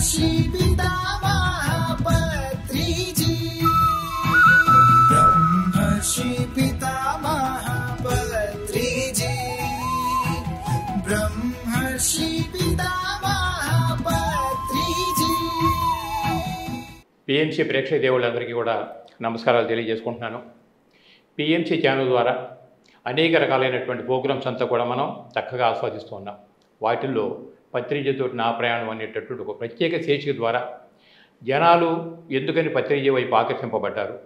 ब्रह्मर्षि पितामह पत्रिजी ब्रह्मर्षि पितामह पत्रिजी ब्रह्मर्षि पितामह पत्रिजी PMC ప్రేక్షక దేవుళ్ళందరికీ కూడా నమస్కారాలు తెలియజేసుకుంటున్నాను. పిఎంసి ఛానల్ ద్వారా అనేక రకాలైనటువంటి ప్రోగ్రామ్స్ అంతా కూడా మనం చక్కగా ఆస్వాదిస్తూ ఉన్నాం. వాటిల్లో పత్రిజతో నా ప్రయాణం అనేటటువంటి ఒక ప్రత్యేక శీర్షిక ద్వారా జనాలు ఎందుకని పత్రిజ వైపు ఆకర్షింపబడ్డారు,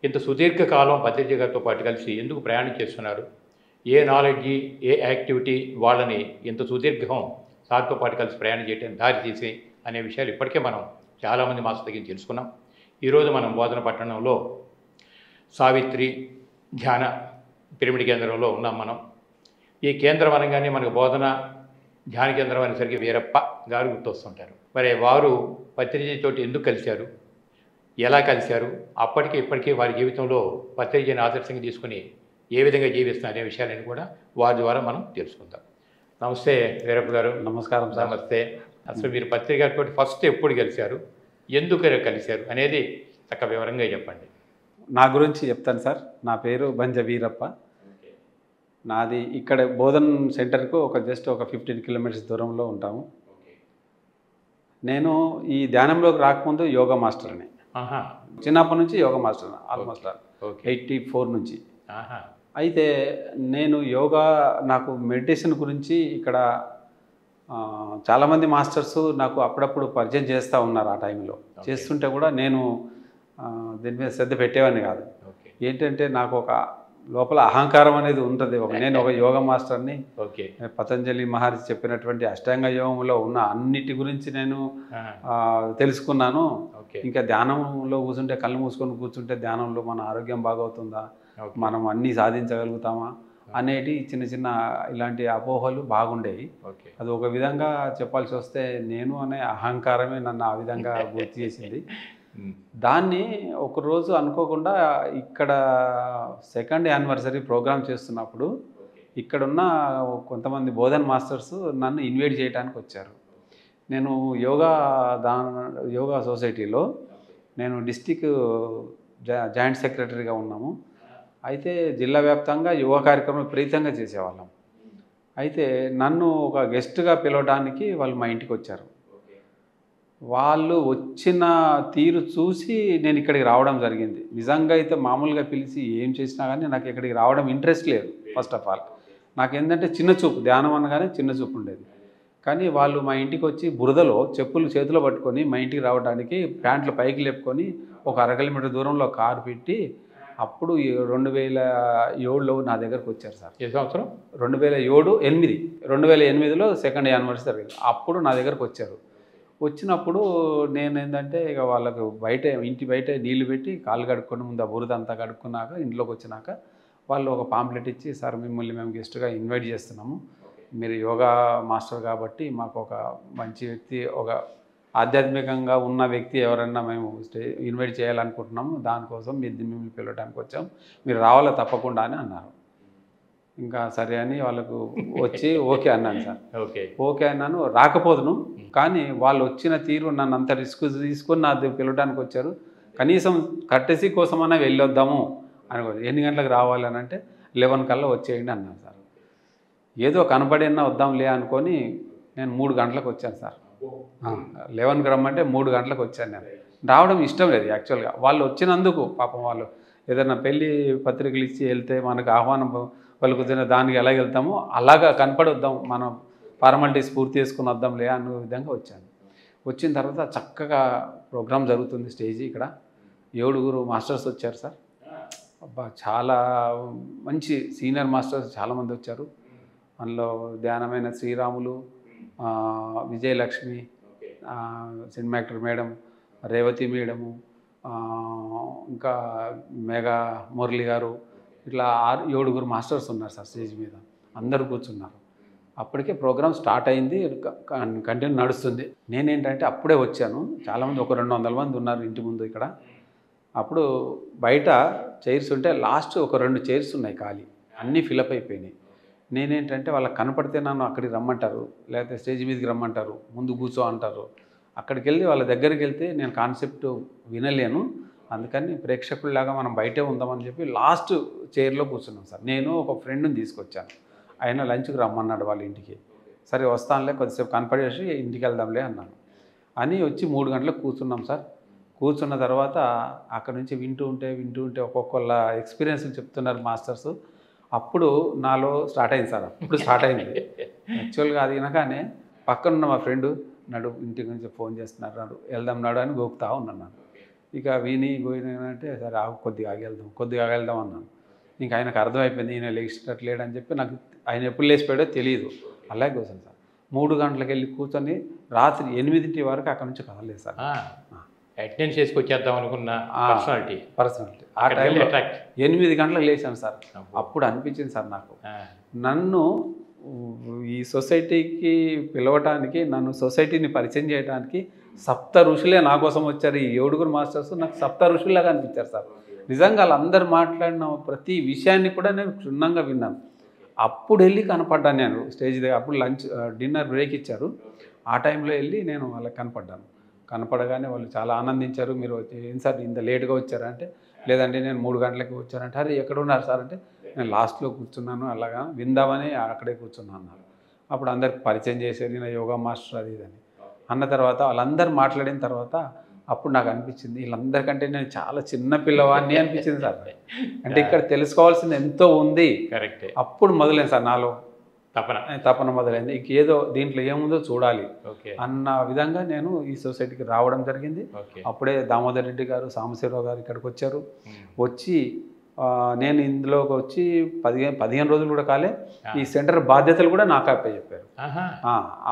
ఇంత సుదీర్ఘకాలం పత్రిజ గారితో పాటు కలిసి ఎందుకు ప్రయాణం చేస్తున్నారు, ఏ నాలెడ్జి ఏ యాక్టివిటీ వాళ్ళని ఇంత సుదీర్ఘం సార్తో పాటు కలిసి ప్రయాణం చేయడానికి దారి తీసి అనే విషయాలు ఇప్పటికే మనం చాలామంది మాస్టర్ దగ్గర తెలుసుకున్నాం. ఈరోజు మనం బోధన పట్టణంలో సావిత్రి ధ్యాన పిరమిడ్ కేంద్రంలో ఉన్నాం. మనం ఈ కేంద్రం అనగానే మనకు బోధన ధ్యాన కేంద్రం అనేసరికి వీరప్ప గారు గుర్తొస్తుంటారు. మరి వారు పత్రిజతోటి ఎందుకు కలిశారు, ఎలా కలిశారు, అప్పటికి ఇప్పటికీ వారి జీవితంలో పత్రిజని ఆదర్శంగా తీసుకుని ఏ విధంగా జీవిస్తున్నారు అనే విషయాలను కూడా వారి ద్వారా మనం తెలుసుకుందాం. నమస్తే వీరప్ప గారు. నమస్కారం సార్. నమస్తే. అసలు మీరు పత్రిక గారితో ఫస్ట్ ఎప్పుడు కలిశారు, ఎందుకు కలిశారు అనేది చక్క వివరంగా చెప్పండి. నా గురించి చెప్తాను సార్. నా పేరు బంజ వీరప్ప. నాది ఇక్కడ బోధన్ సెంటర్కు జస్ట్ ఒక 15 కిలోమీటర్స్ దూరంలో ఉంటాము. నేను ఈ ధ్యానంలోకి రాకముందు యోగా మాస్టర్ని. చిన్నప్పటి నుంచి యోగా మాస్టర్ ఆల్మోస్ట్ 84 నుంచి. అయితే నేను యోగా నాకు మెడిటేషన్ గురించి ఇక్కడ చాలామంది మాస్టర్స్ నాకు అప్పుడప్పుడు పరిచయం చేస్తూ ఉన్నారు. ఆ టైంలో చేస్తుంటే కూడా నేను దీని మీద శ్రద్ధ పెట్టేవాడిని కాదు. ఏంటంటే నాకు ఒక లోపల అహంకారం అనేది ఉంటుంది. నేను ఒక యోగా మాస్టర్ని. పతంజలి మహర్షి చెప్పినటువంటి అష్టాంగ యోగంలో ఉన్న అన్నిటి గురించి నేను తెలుసుకున్నాను. ఇంకా ధ్యానంలో కూర్చుంటే కళ్ళు మూసుకొని కూర్చుంటే ధ్యానంలో మన ఆరోగ్యం బాగవుతుందా, మనం అన్నీ సాధించగలుగుతామా అనేటి చిన్న చిన్న ఇలాంటి అపోహలు బాగుండేవి. అది ఒక విధంగా చెప్పాల్సి వస్తే నేను అనే అహంకారమే నన్ను ఆ విధంగా గుర్తు చేసింది. దాన్ని ఒకరోజు అనుకోకుండా ఇక్కడ 2nd యానివర్సరీ ప్రోగ్రామ్ చేస్తున్నప్పుడు ఇక్కడున్న కొంతమంది బోధన్ మాస్టర్స్ నన్ను ఇన్వైట్ చేయడానికి వచ్చారు. నేను యోగా సొసైటీలో నేను డిస్టిక్ జాయింట్ సెక్రటరీగా ఉన్నాము. అయితే జిల్లా వ్యాప్తంగా యువ కార్యక్రమం విపరీతంగా చేసేవాళ్ళం. అయితే నన్ను ఒక గెస్ట్గా పిలవడానికి వాళ్ళు మా ఇంటికి వచ్చారు. వాళ్ళు వచ్చిన తీరు చూసి నేను ఇక్కడికి రావడం జరిగింది. నిజంగా అయితే మామూలుగా పిలిచి ఏం చేసినా కానీ నాకు ఇక్కడికి రావడం ఇంట్రెస్ట్ లేదు. ఫస్ట్ ఆఫ్ ఆల్ నాకు ఏంటంటే చిన్న చూపు, ధ్యానం అనగానే చిన్న చూపు ఉండేది. కానీ వాళ్ళు మా ఇంటికి వచ్చి బురదలో చెప్పులు చేతిలో పట్టుకొని మా ఇంటికి రావడానికి ప్యాంట్లు పైకి లేపుకొని ఒక 1/2 కిలోమీటర్ దూరంలో కారు పెట్టి అప్పుడు 2007లో నా దగ్గరకు వచ్చారు సార్. ఏ సంవత్సరం? 2008లో 2nd యానివర్సరీ జరిగింది. అప్పుడు నా దగ్గరకు వచ్చారు. వచ్చినప్పుడు నేను ఏంటంటే ఇక వాళ్ళకు ఇంటి బయట నీళ్లు పెట్టి కాళ్ళు కడుక్కొని ముందు ఆ బురద అంతా కడుక్కున్నాక ఇంట్లోకి వచ్చినాక వాళ్ళు ఒక పాంప్లెట్ ఇచ్చి, సార్ మిమ్మల్ని మేము గెస్ట్గా ఇన్వైట్ చేస్తున్నాము, మీరు యోగా మాస్టర్ కాబట్టి మాకు ఒక మంచి వ్యక్తి, ఒక ఆధ్యాత్మికంగా ఉన్న వ్యక్తి ఎవరన్నా మేము ఇన్వైట్ చేయాలనుకుంటున్నాము, దానికోసం మిమ్మల్ని పిలవడానికి వచ్చాం, మీరు రావాలా తప్పకుండా అని అన్నారు. ఇంకా సరే అని వాళ్ళకు వచ్చి ఓకే అన్నాను సార్. ఓకే అన్నాను. రాకపోదును, కానీ వాళ్ళు వచ్చిన తీరు నన్ను అంత రిస్క్ తీసుకొని నా పిలవడానికి వచ్చారు. కనీసం కట్టెసి కోసమన్నా వెళ్ళొద్దాము అని. ఎన్ని గంటలకు రావాలని అంటే 11 కల్లా వచ్చేయండి అన్నాను సార్. ఏదో కనపడినా వద్దాంలే అనుకొని నేను 3 గంటలకు వచ్చాను సార్. 11కి రమ్మంటే 3 గంటలకు వచ్చాను. నేను రావడం ఇష్టం లేదు యాక్చువల్గా. వాళ్ళు వచ్చినందుకు పాపం వాళ్ళు ఏదైనా పెళ్ళి పత్రికలు ఇచ్చి వెళ్తే మనకు ఆహ్వానం పలుకుతున్న దానికి ఎలా వెళ్తామో అలాగా కనపడి వద్దాం, మనం ఫార్మాలిటీస్ పూర్తి చేసుకుని వద్దాంలే అన్న విధంగా వచ్చాను. వచ్చిన తర్వాత చక్కగా ప్రోగ్రామ్ జరుగుతుంది. స్టేజీ ఇక్కడ 7 మాస్టర్స్ వచ్చారు సార్. అబ్బా చాలా మంచి సీనియర్ మాస్టర్స్ చాలామంది వచ్చారు. అందులో ధ్యానమైన Sriramulu, Vijayalakshmi, cinema actor madam, Revathi madam, ఇంకా మేఘా మురళి గారు, ఇట్లా 7 మాస్టర్స్ ఉన్నారు సార్ స్టేజ్ మీద. అందరూ కూర్చున్నారు. అప్పటికే ప్రోగ్రామ్ స్టార్ట్ అయింది, కంటిన్యూ నడుస్తుంది. నేనేంటంటే అప్పుడే వచ్చాను. చాలామంది ఒక 200 మంది ఉన్నారు ఇంటి ముందు ఇక్కడ. అప్పుడు బయట చైర్స్ ఉంటే లాస్ట్ ఒక 2 చైర్స్ ఉన్నాయి ఖాళీ, అన్నీ ఫిలప్ అయిపోయినాయి. నేనేంటంటే వాళ్ళకి కనపడితే నన్ను అక్కడికి రమ్మంటారు, లేకపోతే స్టేజ్ మీదకి రమ్మంటారు, ముందు కూర్చో అంటారు. అక్కడికి వెళ్ళి వాళ్ళ దగ్గరికి వెళ్తే నేను కాన్సెప్ట్ వినలేను, అందుకని ప్రేక్షకుల్లాగా మనం బయటే ఉందామని చెప్పి లాస్ట్ చైర్లో కూర్చున్నాం సార్. నేను ఒక ఫ్రెండ్ని తీసుకొచ్చాను, ఆయన లంచ్కి రమ్మన్నాడు వాళ్ళ ఇంటికి. సరే వస్తానులే, కొద్దిసేపు కనపడేసి ఇంటికి వెళ్దాంలే అన్నాను. అని వచ్చి 3 గంటలకు కూర్చున్నాం సార్. కూర్చున్న తర్వాత అక్కడ నుంచి వింటూ ఉంటే ఒక్కొక్కళ్ళ ఎక్స్పీరియన్స్లు చెప్తున్నారు మాస్టర్స్. అప్పుడు నాలో స్టార్ట్ అయింది సార్. అప్పుడు స్టార్ట్ అయింది యాక్చువల్గా. అది వినగానే పక్కనున్న మా ఫ్రెండు నడు ఇంటి నుంచి ఫోన్ చేస్తున్నారు, నాడు వెళ్దాం నాడు అని గోకుతా ఉన్నాను. ఇక పోయినంటే సరే కొద్దిగా ఆగి వెళ్దాం అన్నాను. ఇంకా ఆయనకు అర్థమైపోయింది ఈయన లేచినట్లేడని చెప్పి. నాకు ఆయన ఎప్పుడు లేచిపోయాడో తెలియదు. అలాగే కూర్చొని సార్ 3 గంటలకు వెళ్ళి కూర్చొని రాత్రి 8 వరకు అక్కడ నుంచి కదలేదు సార్. అటెండెన్స్ చేసుకొచ్చేద్దాం అనుకున్న పర్సనాలిటీ ఆ టైంలో 8 గంటలకు లేచాను సార్. అప్పుడు అనిపించింది సార్ నాకు, నన్ను ఈ సొసైటీకి పిలవటానికి, నన్ను సొసైటీని పరిచయం చేయడానికి సప్త ఋషులే నా కోసం వచ్చారు. ఈ 7 మాస్టర్స్ నాకు సప్త ఋషుల్లాగా అనిపించారు సార్. నిజంగా వాళ్ళందరూ మాట్లాడిన ప్రతి విషయాన్ని కూడా నేను క్షుణ్ణంగా విన్నాను. అప్పుడు వెళ్ళి కనపడ్డాను నేను స్టేజ్ దగ్గర. అప్పుడు డిన్నర్ బ్రేక్ ఇచ్చారు. ఆ టైంలో వెళ్ళి నేను వాళ్ళకి కనపడ్డాను. కనపడగానే వాళ్ళు చాలా ఆనందించారు. మీరు ఏం సార్ ఇంత లేట్గా వచ్చారంటే, లేదంటే నేను 3 గంటలకి వచ్చానంటే, అరే ఎక్కడ ఉన్నారు సార్ అంటే, నేను లాస్ట్లో కూర్చున్నాను, అలాగా విందామని అక్కడే కూర్చున్నాను అన్నారు. అప్పుడు అందరికి పరిచయం చేసేది నా యోగా మాస్టర్ అది ఇదని అన్న తర్వాత, వాళ్ళందరూ మాట్లాడిన తర్వాత అప్పుడు నాకు అనిపించింది వీళ్ళందరికంటే నేను చాలా చిన్న పిల్లవాడిని అనిపించింది సార్. అంటే ఇక్కడ తెలుసుకోవాల్సింది ఎంతో ఉంది. కరెక్ట్. అప్పుడు మొదలైంది సార్ నాలో తపన మొదలైంది. ఇంకేదో దీంట్లో ఏముందో చూడాలి అన్న విధంగా నేను ఈ సొసైటీకి రావడం జరిగింది. అప్పుడే దామోదర్ రెడ్డి గారు, సాంబశివరావు గారు ఇక్కడికి వచ్చారు. వచ్చి నేను ఇందులోకి వచ్చి 15 రోజులు కూడా కాలే. ఈ సెంటర్ బాధ్యతలు కూడా నాకు చెప్పారు.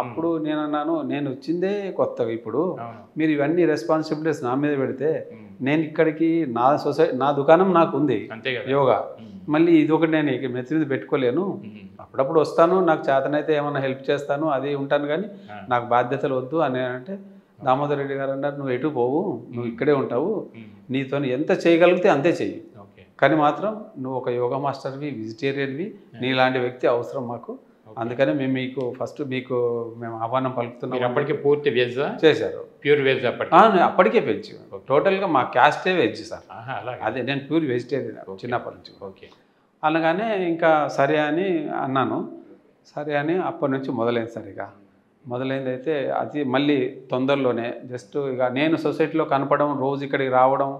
అప్పుడు నేను అన్నాను, నేను వచ్చిందే కొత్తగా, ఇప్పుడు మీరు ఇవన్నీ రెస్పాన్సిబిలిటీస్ నా మీద పెడితే నేను ఇక్కడికి నా దుకాణం నాకు ఉంది యోగా, మళ్ళీ ఇది ఒకటి నేను మెత్తి మీద పెట్టుకోలేను. అప్పుడప్పుడు వస్తాను, నాకు చేతనైతే ఏమన్నా హెల్ప్ చేస్తాను, అది ఉంటాను, కానీ నాకు బాధ్యతలు వద్దు అని అంటే దామోదర్ రెడ్డి గారు అన్నారు, నువ్వు ఎటు పోవు, నువ్వు ఇక్కడే ఉంటావు, నీతో ఎంత చేయగలిగితే అంతే చెయ్యి, కానీ మాత్రం నువ్వు ఒక యోగా మాస్టర్వి, వెజిటేరియన్వి, నీలాంటి వ్యక్తి అవసరం మాకు. అందుకని మేము మేము ఆహ్వానం పలుకుతున్నాం. అప్పటికే పూర్తి వెజ్ చేశారు, ప్యూర్ వెజ్ అప్పటికే వెజ్. టోటల్గా మా క్యాస్టే వెజ్ సార్. అదే నేను ప్యూర్ వెజిటేరియన్ చిన్నప్పటి నుంచి. ఓకే. అనగానే ఇంకా సరే అని అన్నాను. సరే అని అప్పటి నుంచి మొదలైంది సార్. ఇక మొదలైంది అయితే అది మళ్ళీ తొందరలోనే జస్ట్ ఇక నేను సొసైటీలో కనపడడం, రోజు ఇక్కడికి రావడం,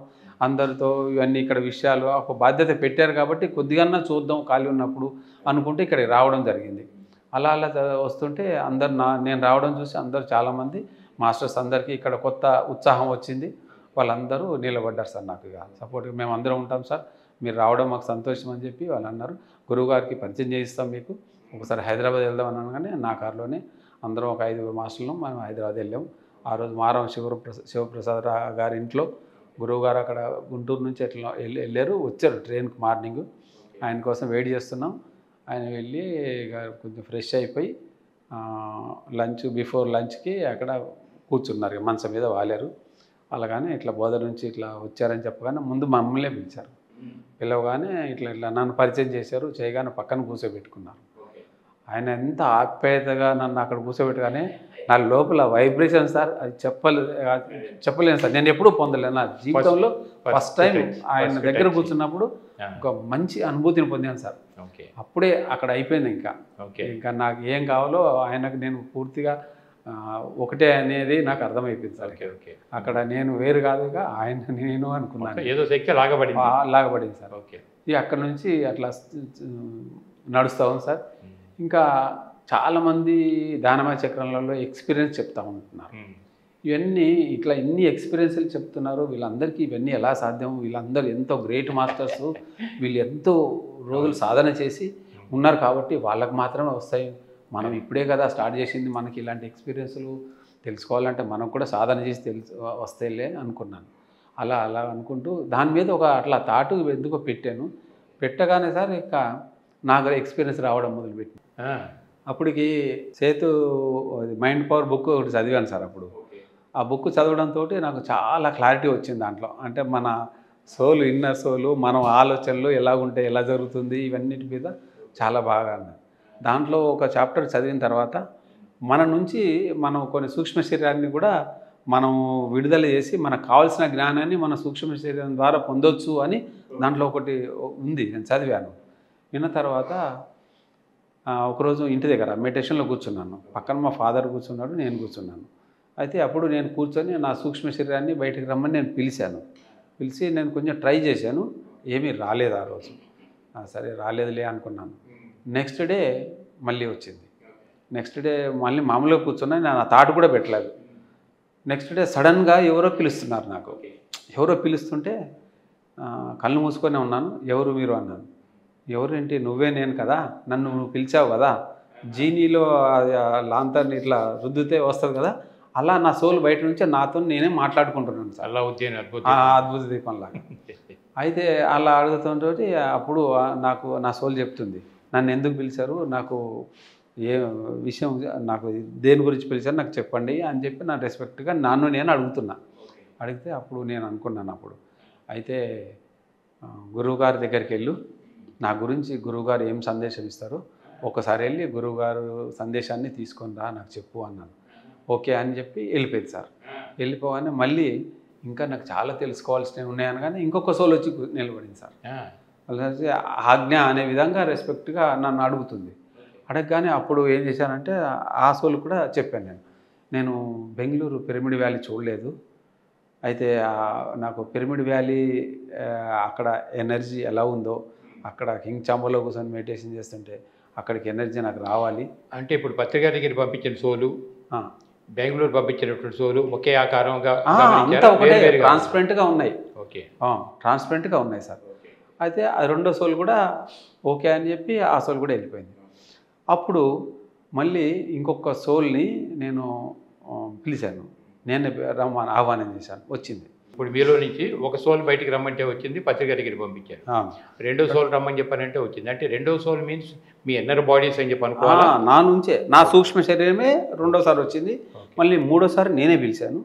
అందరితో ఇవన్నీ ఇక్కడ విషయాలు ఒక బాధ్యత పెట్టారు కాబట్టి కొద్దిగా చూద్దాం ఖాళీ ఉన్నప్పుడు అనుకుంటే ఇక్కడికి రావడం జరిగింది. అలా వస్తుంటే అందరు నేను రావడం చూసి అందరు చాలామంది మాస్టర్స్ అందరికీ ఇక్కడ కొత్త ఉత్సాహం వచ్చింది. వాళ్ళందరూ నిలబడ్డారు సార్ నాకు. ఇక సపోర్ట్గా మేము అందరం ఉంటాం సార్, మీరు రావడం మాకు సంతోషం అని చెప్పి వాళ్ళు అన్నారు. గురువుగారికి పరిచయం చేయిస్తాం మీకు, ఒకసారి హైదరాబాద్ వెళ్దాం అని అనగానే నా కారులోనే అందరం ఒక 5 మాస్టర్లు మనం హైదరాబాద్ వెళ్ళాం. ఆ రోజు మారం శివప్రసాద్ గారి ఇంట్లో గురువుగారు అక్కడ గుంటూరు నుంచి ఎట్లా వెళ్ళారు, వచ్చారు ట్రైన్కి మార్నింగ్. ఆయన కోసం వెయిట్ చేస్తున్నాం. ఆయన వెళ్ళి కొంచెం ఫ్రెష్ అయిపోయి బిఫోర్ లంచ్కి అక్కడ కూర్చున్నారు, మంచం మీద వాలారు. అలాగానే ఇట్లా బోధన నుంచి ఇట్లా వచ్చారని చెప్పగానే ముందు మమ్మల్నే పిలిచారు. పిలవగానే ఇట్లా నన్ను పరిచయం చేశారు. చేయగానే పక్కన కూర్చోబెట్టుకున్నారు. ఆయన ఎంత ఆప్యాయతగా నన్ను అక్కడ కూర్చోబెట్టగానే నా లోపల వైబ్రేషన్ సార్, అది చెప్పలేను సార్. నేను ఎప్పుడూ పొందలేను నా జీవితంలో. ఫస్ట్ టైం ఆయన దగ్గర కూర్చున్నప్పుడు ఒక మంచి అనుభూతిని పొందాను సార్. అప్పుడే అక్కడ అయిపోయింది. ఇంకా నాకు ఏం కావాలో ఆయనకు నేను పూర్తిగా ఒకటే అనేది నాకు అర్థమైపోయింది సార్. అక్కడ నేను వేరు కాదు, ఆయన నేను అనుకున్నాను. ఏదో శక్తి లాగబడింది సార్. ఇక అక్కడ నుంచి అట్లా నడుస్తూ ఉంది సార్. ఇంకా చాలామంది దానమయ చక్రంలో ఎక్స్పీరియన్స్ చెప్తూ ఉంటున్నారు. ఇవన్నీ ఇన్ని ఎక్స్పీరియన్స్లు చెప్తున్నారు. వీళ్ళందరికీ ఇవన్నీ ఎలా సాధ్యం? వీళ్ళందరూ ఎంతో గ్రేట్ మాస్టర్స్, వీళ్ళు ఎంతో రోజులు సాధన చేసి ఉన్నారు కాబట్టి వాళ్ళకు మాత్రమే వస్తాయి. మనం ఇప్పుడే కదా స్టార్ట్ చేసింది, మనకి ఇలాంటి ఎక్స్పీరియన్స్లు తెలుసుకోవాలంటే మనం కూడా సాధన చేసి వస్తేలే అనుకున్నాను. అలా అనుకుంటూ దాని మీద అట్లా తాటు ఎందుకో పెట్టగానే సార్ ఇక నాకు ఎక్స్పీరియన్స్ రావడం మొదలుపెట్టింది. అప్పటికి మైండ్ పవర్ బుక్ ఒకటి చదివాను సార్. అప్పుడు ఆ బుక్ చదవడంతో నాకు చాలా క్లారిటీ వచ్చింది దాంట్లో. అంటే మన సోలు, ఇన్నర్ సోలు, మనం ఆలోచనలు ఎలాగుంటే ఎలా జరుగుతుంది, ఇవన్నిటి మీద చాలా బాగా దాంట్లో ఒక చాప్టర్ చదివిన తర్వాత మన నుంచి మనం కొన్ని సూక్ష్మ శరీరాన్ని కూడా మనం విడుదల చేసి మనకు కావాల్సిన జ్ఞానాన్ని మన సూక్ష్మ శరీరం ద్వారా పొందొచ్చు అని దాంట్లో ఒకటి ఉంది. నేను చదివాను. విన్న తర్వాత ఒకరోజు ఇంటి దగ్గర మెడిటేషన్లో కూర్చున్నాను. పక్కన మా ఫాదర్ కూర్చున్నాడు, నేను కూర్చున్నాను. అయితే అప్పుడు నేను కూర్చొని నా సూక్ష్మ శరీరాన్ని బయటకు రమ్మని నేను పిలిచి నేను కొంచెం ట్రై చేశాను. ఏమీ రాలేదు ఆ రోజు. సరే రాలేదులే అనుకున్నాను. నెక్స్ట్ డే మళ్ళీ వచ్చింది. నెక్స్ట్ డే మళ్ళీ మామూలుగా కూర్చున్నా, నేను ఆ థాట్ కూడా పెట్టలేదు. నెక్స్ట్ డే సడన్గా ఎవరో పిలుస్తున్నారు నాకు. ఎవరో పిలుస్తుంటే కళ్ళు మూసుకొని ఉన్నాను. ఎవరు మీరు అన్నాను. ఎవరేంటి, నువ్వే నేను కదా, నన్ను నువ్వు పిలిచావు కదా, జీనీలో లాంతర్ని ఇట్లా రుద్దితే వస్తుంది కదా, అలా నా సోల్ బయట నుంచి నాతో నేనే మాట్లాడుకుంటున్నాను సార్. అలా అద్భుత దీపంలాగా. అయితే అలా అడుగుతుంటే అప్పుడు నాకు నా సోల్ చెప్తుంది, నన్ను ఎందుకు పిలిచారు, నాకు ఏ విషయం, నాకు దేని గురించి పిలిచారు నాకు చెప్పండి అని చెప్పి నా రెస్పెక్ట్గా నన్ను నేను అడిగితే అప్పుడు నేను అనుకున్నాను అప్పుడు, అయితే గురువుగారి దగ్గరికి వెళ్ళు, నా గురించి గురువుగారు ఏం సందేశం ఇస్తారో ఒకసారి వెళ్ళి గురువుగారు సందేశాన్ని తీసుకొని రా, నాకు చెప్పు అన్నాను. ఓకే అని చెప్పి వెళ్ళిపోయింది సార్. వెళ్ళిపోగానే మళ్ళీ ఇంకా నాకు చాలా తెలుసుకోవాల్సినవి ఉన్నాయని కానీ ఇంకొక సోల్ వచ్చి నిలబడింది సార్. ఆజ్ఞ అనే విధంగా రెస్పెక్ట్గా నన్ను అడుగుతుంది. అడగగానే అప్పుడు ఏం చేశానంటే ఆ సోల్ కూడా చెప్పాను, నేను బెంగళూరు పిరమిడ్ వ్యాలీ చూడలేదు, అయితే నాకు పిరమిడ్ వ్యాలీ అక్కడ ఎనర్జీ ఎలా ఉందో, అక్కడ కింగ్ చాంబర్లో కూర్చొని మెడిటేషన్ చేస్తుంటే అక్కడికి ఎనర్జీ నాకు రావాలి. అంటే ఇప్పుడు పత్రిక దగ్గర పంపించిన సోలు, బెంగళూరు పంపించినటువంటి సోలు ఒకే ఆకారంగా అంతా ఒకటే ట్రాన్స్పరెంట్గా ఉన్నాయి. ఓకే, ట్రాన్స్పరెంట్గా ఉన్నాయి సార్. అయితే ఆ రెండో సోల్ కూడా ఓకే అని చెప్పి ఆ సోల్ కూడా వెళ్ళిపోయింది. అప్పుడు మళ్ళీ ఇంకొక సోల్ని నేను పిలిచాను, నేను ఆహ్వానం చేశాను, వచ్చింది. ఇప్పుడు మీలో నుంచి ఒక సోల్ బయటికి రమ్మంటే వచ్చింది, పత్రిక దగ్గరికి పంపించారు. రెండో సోల్ రమ్మని చెప్పారంటే వచ్చింది. అంటే రెండో సోల్ మీన్స్ మీ ఇన్నర్ బాడీస్ అని చెప్పి అనుకోవాలి. నా నుంచే నా సూక్ష్మ శరీరమే రెండోసారి వచ్చింది. మళ్ళీ మూడోసారి నేనే పిలిచాను,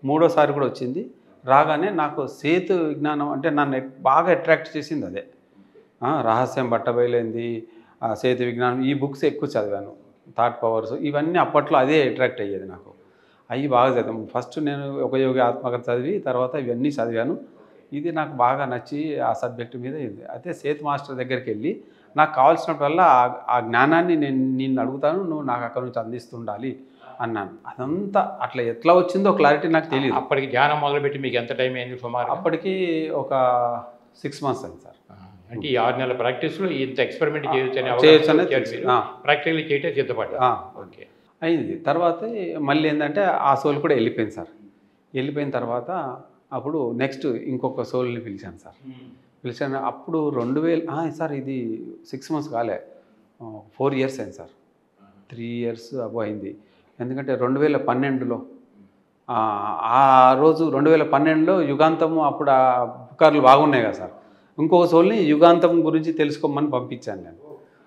మూడోసారి కూడా వచ్చింది. రాగానే నాకు సేతు విజ్ఞానం అంటే నన్ను బాగా అట్రాక్ట్ చేసింది అదే. రహస్యం బట్టబయలైంది, సేతు విజ్ఞానం, ఈ బుక్స్ ఎక్కువ చదివాను. థాట్ పవర్స్ ఇవన్నీ అప్పట్లో అదే అట్రాక్ట్ అయ్యేది నాకు. అవి బాగా చదివాను. ఫస్ట్ నేను ఒక యోగి ఆత్మకథ చదివి తర్వాత ఇవన్నీ చదివాను. ఇది నాకు బాగా నచ్చి ఆ సబ్జెక్టు మీద ఇది. అయితే సేతు మాస్టర్ దగ్గరికి వెళ్ళి నాకు కావాల్సినప్పుడల్లా ఆ జ్ఞానాన్ని నేను నిన్ను అడుగుతాను, నువ్వు నాకు అక్కడ నుంచి అందిస్తుండాలి అన్నాను. అదంతా అట్లా ఎట్లా వచ్చిందో క్లారిటీ నాకు తెలియదు. అప్పటికి ధ్యానం మొదలుపెట్టి మీకు ఎంత టైం అయింది సుమారు? అప్పటికి ఒక 6 months అయింది సార్. అంటే ఈ 6 నెలల ప్రాక్టీస్లో ఇంత ఎక్స్పెరిమెంట్ చేయొచ్చు ప్రాక్టికల్లీ చేయటం సిద్ధపడ్డా. ఓకే అయింది. తర్వాత మళ్ళీ ఏంటంటే ఆ సోల్ కూడా వెళ్ళిపోయింది సార్. వెళ్ళిపోయిన తర్వాత అప్పుడు నెక్స్ట్ ఇంకొక సోల్ని పిలిచాను సార్. పిలిచాను అప్పుడు 2000 సార్ ఇది 6 months కాలే, 4 years అయింది సార్. 3 years అబో అయింది. ఎందుకంటే 2012లో ఆ రోజు 2012లో యుగాంతము అప్పుడు ఆ పుకార్లు బాగున్నాయి కదా సార్. ఇంకొక సోల్ని యుగాంతం గురించి తెలుసుకోమని పంపించాను నేను.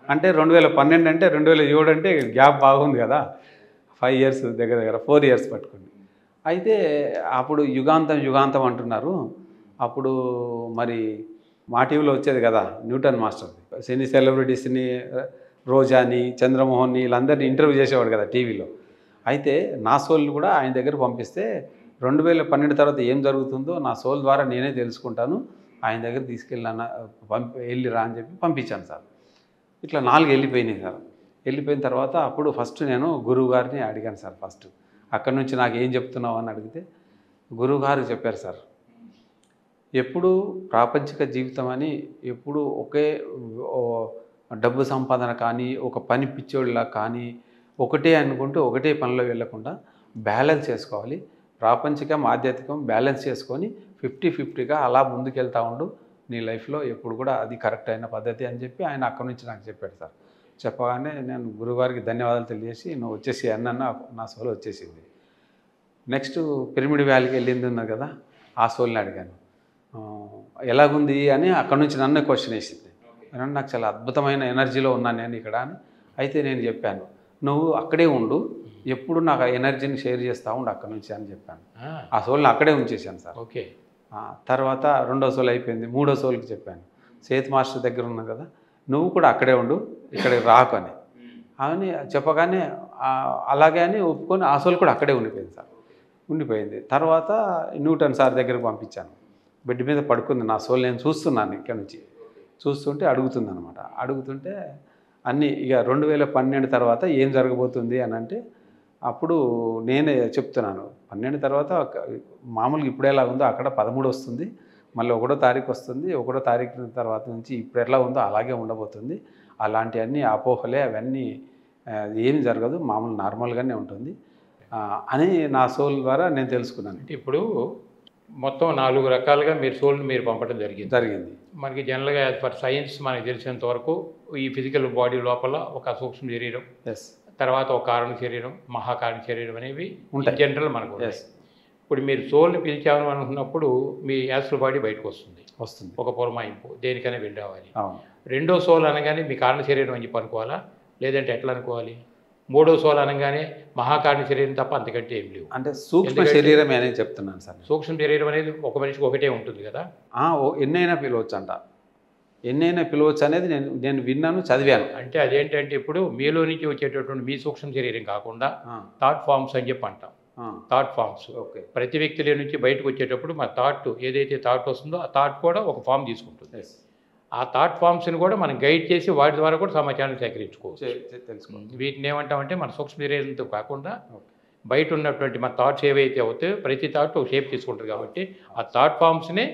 అంటే 2012 అంటే 2007 అంటే గ్యాప్ బాగుంది కదా, 5 years దగ్గర 4 years పట్టుకుంది. అయితే అప్పుడు యుగాంతం అంటున్నారు. అప్పుడు మరి మా టీవీలో వచ్చేది కదా న్యూటన్ మాస్టర్, సినీ సెలబ్రిటీస్ని, రోజాని, చంద్రమోహన్ని వీళ్ళందరినీ ఇంటర్వ్యూ చేసేవాడు కదా టీవీలో. అయితే నా సోల్ని కూడా ఆయన దగ్గర పంపిస్తే 2012 తర్వాత ఏం జరుగుతుందో నా సోల్ ద్వారా నేనే తెలుసుకుంటాను, ఆయన దగ్గర వెళ్ళిరా అని చెప్పి పంపించాను సార్. ఇట్లా 4 వెళ్ళిపోయినాయి సార్. వెళ్ళిపోయిన తర్వాత అప్పుడు ఫస్ట్ నేను గురువు గారిని అడిగాను సార్. ఫస్ట్ అక్కడి నుంచి నాకు ఏం చెప్తున్నావు అని అడిగితే గురువుగారు చెప్పారు సార్, ఎప్పుడు ప్రాపంచిక జీవితం అని ఎప్పుడు ఒకే డబ్బు సంపాదన కానీ ఒక పని పిచ్చోళ్ళలా కానీ ఒకటే అనుకుంటూ ఒకటే పనిలో వెళ్ళకుండా బ్యాలెన్స్ చేసుకోవాలి, ప్రాపంచికం ఆధ్యాత్మికం బ్యాలెన్స్ చేసుకొని 50-50గా అలా ముందుకెళ్తూ ఉండు, నీ లైఫ్లో ఎప్పుడు కూడా అది కరెక్ట్ అయిన పద్ధతి అని చెప్పి ఆయన అక్కడి నుంచి నాకు చెప్పాడు సార్. చెప్పగానే నేను గురువుగారికి ధన్యవాదాలు తెలియజేసి నువ్వు వచ్చేసి అన్న నా సోల్ వచ్చేసింది. నెక్స్ట్ పిరమిడ్ వ్యాలీకి వెళ్ళింది ఉన్నది కదా, ఆ సోల్ని అడిగాను ఎలాగుంది అని. అక్కడ నుంచి నన్ను క్వశ్చన్ వేసింది. నాకు చాలా అద్భుతమైన ఎనర్జీలో ఉన్నాను నేను ఇక్కడ అని. అయితే నేను చెప్పాను, నువ్వు అక్కడే ఉండు, ఎప్పుడు నాకు ఆ ఎనర్జీని షేర్ చేస్తూ ఉండు అక్కడ నుంచి అని చెప్పాను. ఆ సోల్ని అక్కడే ఉంచేసాను సార్. ఓకే. తర్వాత రెండో సోల్ అయిపోయింది. మూడో సోల్కి చెప్పాను, సేత్ మాస్టర్ దగ్గర ఉన్నావు కదా, నువ్వు కూడా అక్కడే ఉండు, ఇక్కడికి రాకు అని చెప్పగానే అలాగే అని ఒప్పుకొని ఆ సోల్ కూడా అక్కడే ఉండిపోయింది సార్. ఉండిపోయింది. తర్వాత న్యూటన్ సార్ దగ్గరకు పంపించాను. బెడ్ మీద పడుకుంది నా సోల్, నేను చూస్తున్నాను ఇక్కడ నుంచి చూస్తుంటే అడుగుతుంది అనమాట. అడుగుతుంటే అన్నీ ఇక 2012 తర్వాత ఏం జరగబోతుంది అని అంటే అప్పుడు నేనే చెప్తున్నాను, 12 తర్వాత మామూలుగా ఇప్పుడు ఎలా ఉందో అక్కడ 13 వస్తుంది, మళ్ళీ 1వ తారీఖు వస్తుంది, 1వ తారీఖు తర్వాత నుంచి ఇప్పుడు ఎలా ఉందో అలాగే ఉండబోతుంది, అలాంటివన్నీ అపోహలే, అవన్నీ ఏమి జరగదు, మామూలు నార్మల్గానే ఉంటుంది అని నా సోల్ ద్వారా నేను తెలుసుకున్నాను. ఇప్పుడు మొత్తం 4 రకాలుగా మీరు సోల్ని మీరు పంపడం జరిగింది. మనకి జనరల్గా యాజ్ పర్ సైన్స్ మనకి తెలిసినంత వరకు ఈ ఫిజికల్ బాడీ లోపల ఒక సూక్ష్మ శరీరం, తర్వాత ఒక కారణ శరీరం, మహాకారణ శరీరం అనేవి జనరల్ మనకు. ఇప్పుడు మీరు సోల్ని పిలిచామని అనుకున్నప్పుడు మీ యాస్ట్రల్ బాడీ బయటకు వస్తుంది, ఒక పురమాయింపు, దేనికైనా వెళ్ళి రావాలి. రెండో సోల్ అనగానే మీ కారణ శరీరం అని చెప్పి అనుకోవాలా, లేదంటే ఎట్లా అనుకోవాలి? మూడో సోల్ అనగానే మహాకారణ శరీరం తప్ప అంతకంటే ఏం లేవు. అంటే సూక్ష్మ శరీరం అనేది చెప్తున్నాను సార్. సూక్ష్మ శరీరం అనేది ఒక మనిషికి ఒకటే ఉంటుంది కదా, ఎన్నైనా పిలవచ్చు అంట, ఎన్నైనా పిలవచ్చు అనేది నేను విన్నాను, చదివాను. అంటే అదేంటంటే ఇప్పుడు మీలో నుంచి వచ్చేటటువంటి మీ సూక్ష్మ శరీరం కాకుండా థాట్ ఫామ్స్ అని చెప్పి అంటాం. థాట్ ఫామ్స్ ప్రతి వ్యక్తిలో నుంచి బయటకు వచ్చేటప్పుడు మా థాట్ ఏదైతే థాట్ వస్తుందో ఆ థాట్ కూడా ఒక ఫామ్ తీసుకుంటుంది. ఆ థాట్ ఫామ్స్ని కూడా మనం గైడ్ చేసి వాటి ద్వారా కూడా సమాచారం సేకరించుకోవచ్చు, తెలుసుకోవచ్చు. వీటిని ఏమంటామంటే మన సూక్ష్మ శరీరంతో కాకుండా బయట ఉన్నటువంటి మన థాట్స్ ఏవైతే అవుతాయో ప్రతి థాట్ ఒక షేప్ తీసుకుంటుంది కాబట్టి ఆ థాట్ ఫామ్స్ని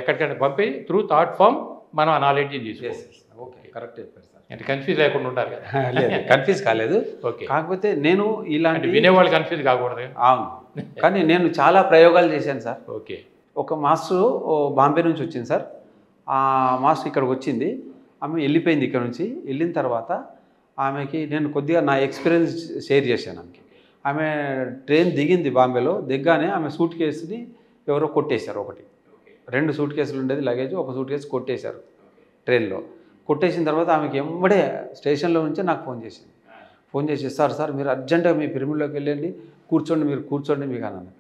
ఎక్కడికైనా పంపి త్రూ థాట్ ఫామ్ మనం ఆ నాలెడ్జ్ని తీసుకోవచ్చు. కరెక్ట్ చెప్పారు సార్. అంటే కన్ఫ్యూజ్ లేకుండా ఉండాలి కదా. కన్ఫ్యూజ్ కాలేదు. ఓకే, కాకపోతే నేను ఇలాంటి వినేవాళ్ళు కన్ఫ్యూజ్ కాకూడదు. అవును, కానీ నేను చాలా ప్రయోగాలు చేశాను సార్. ఓకే, ఒక మాస్టర్ బాంబే నుంచి వచ్చింది సార్. ఆ మాస్టర్ ఇక్కడికి వచ్చింది, ఆమె వెళ్ళిపోయింది ఇక్కడ నుంచి. వెళ్ళిన తర్వాత ఆమెకి నేను కొద్దిగా నా ఎక్స్పీరియన్స్ షేర్ చేశాను ఆమెకి. ఆమె ట్రైన్ దిగింది బాంబేలో, దిగ్గానే ఆమె సూట్ కేసుని ఎవరో కొట్టేశారు. 2 సూట్ కేసులు ఉండేది లగేజ్, ఒక సూట్ కేసు కొట్టేశారు ట్రైన్లో. కొట్టేసిన తర్వాత ఆమెకి ఎంబడే స్టేషన్లో నుంచే నాకు ఫోన్ చేసి సార్ మీరు అర్జెంటుగా మీ పిరమిడ్లోకి వెళ్ళండి, మీరు కూర్చోండి మీకు అన్నాను.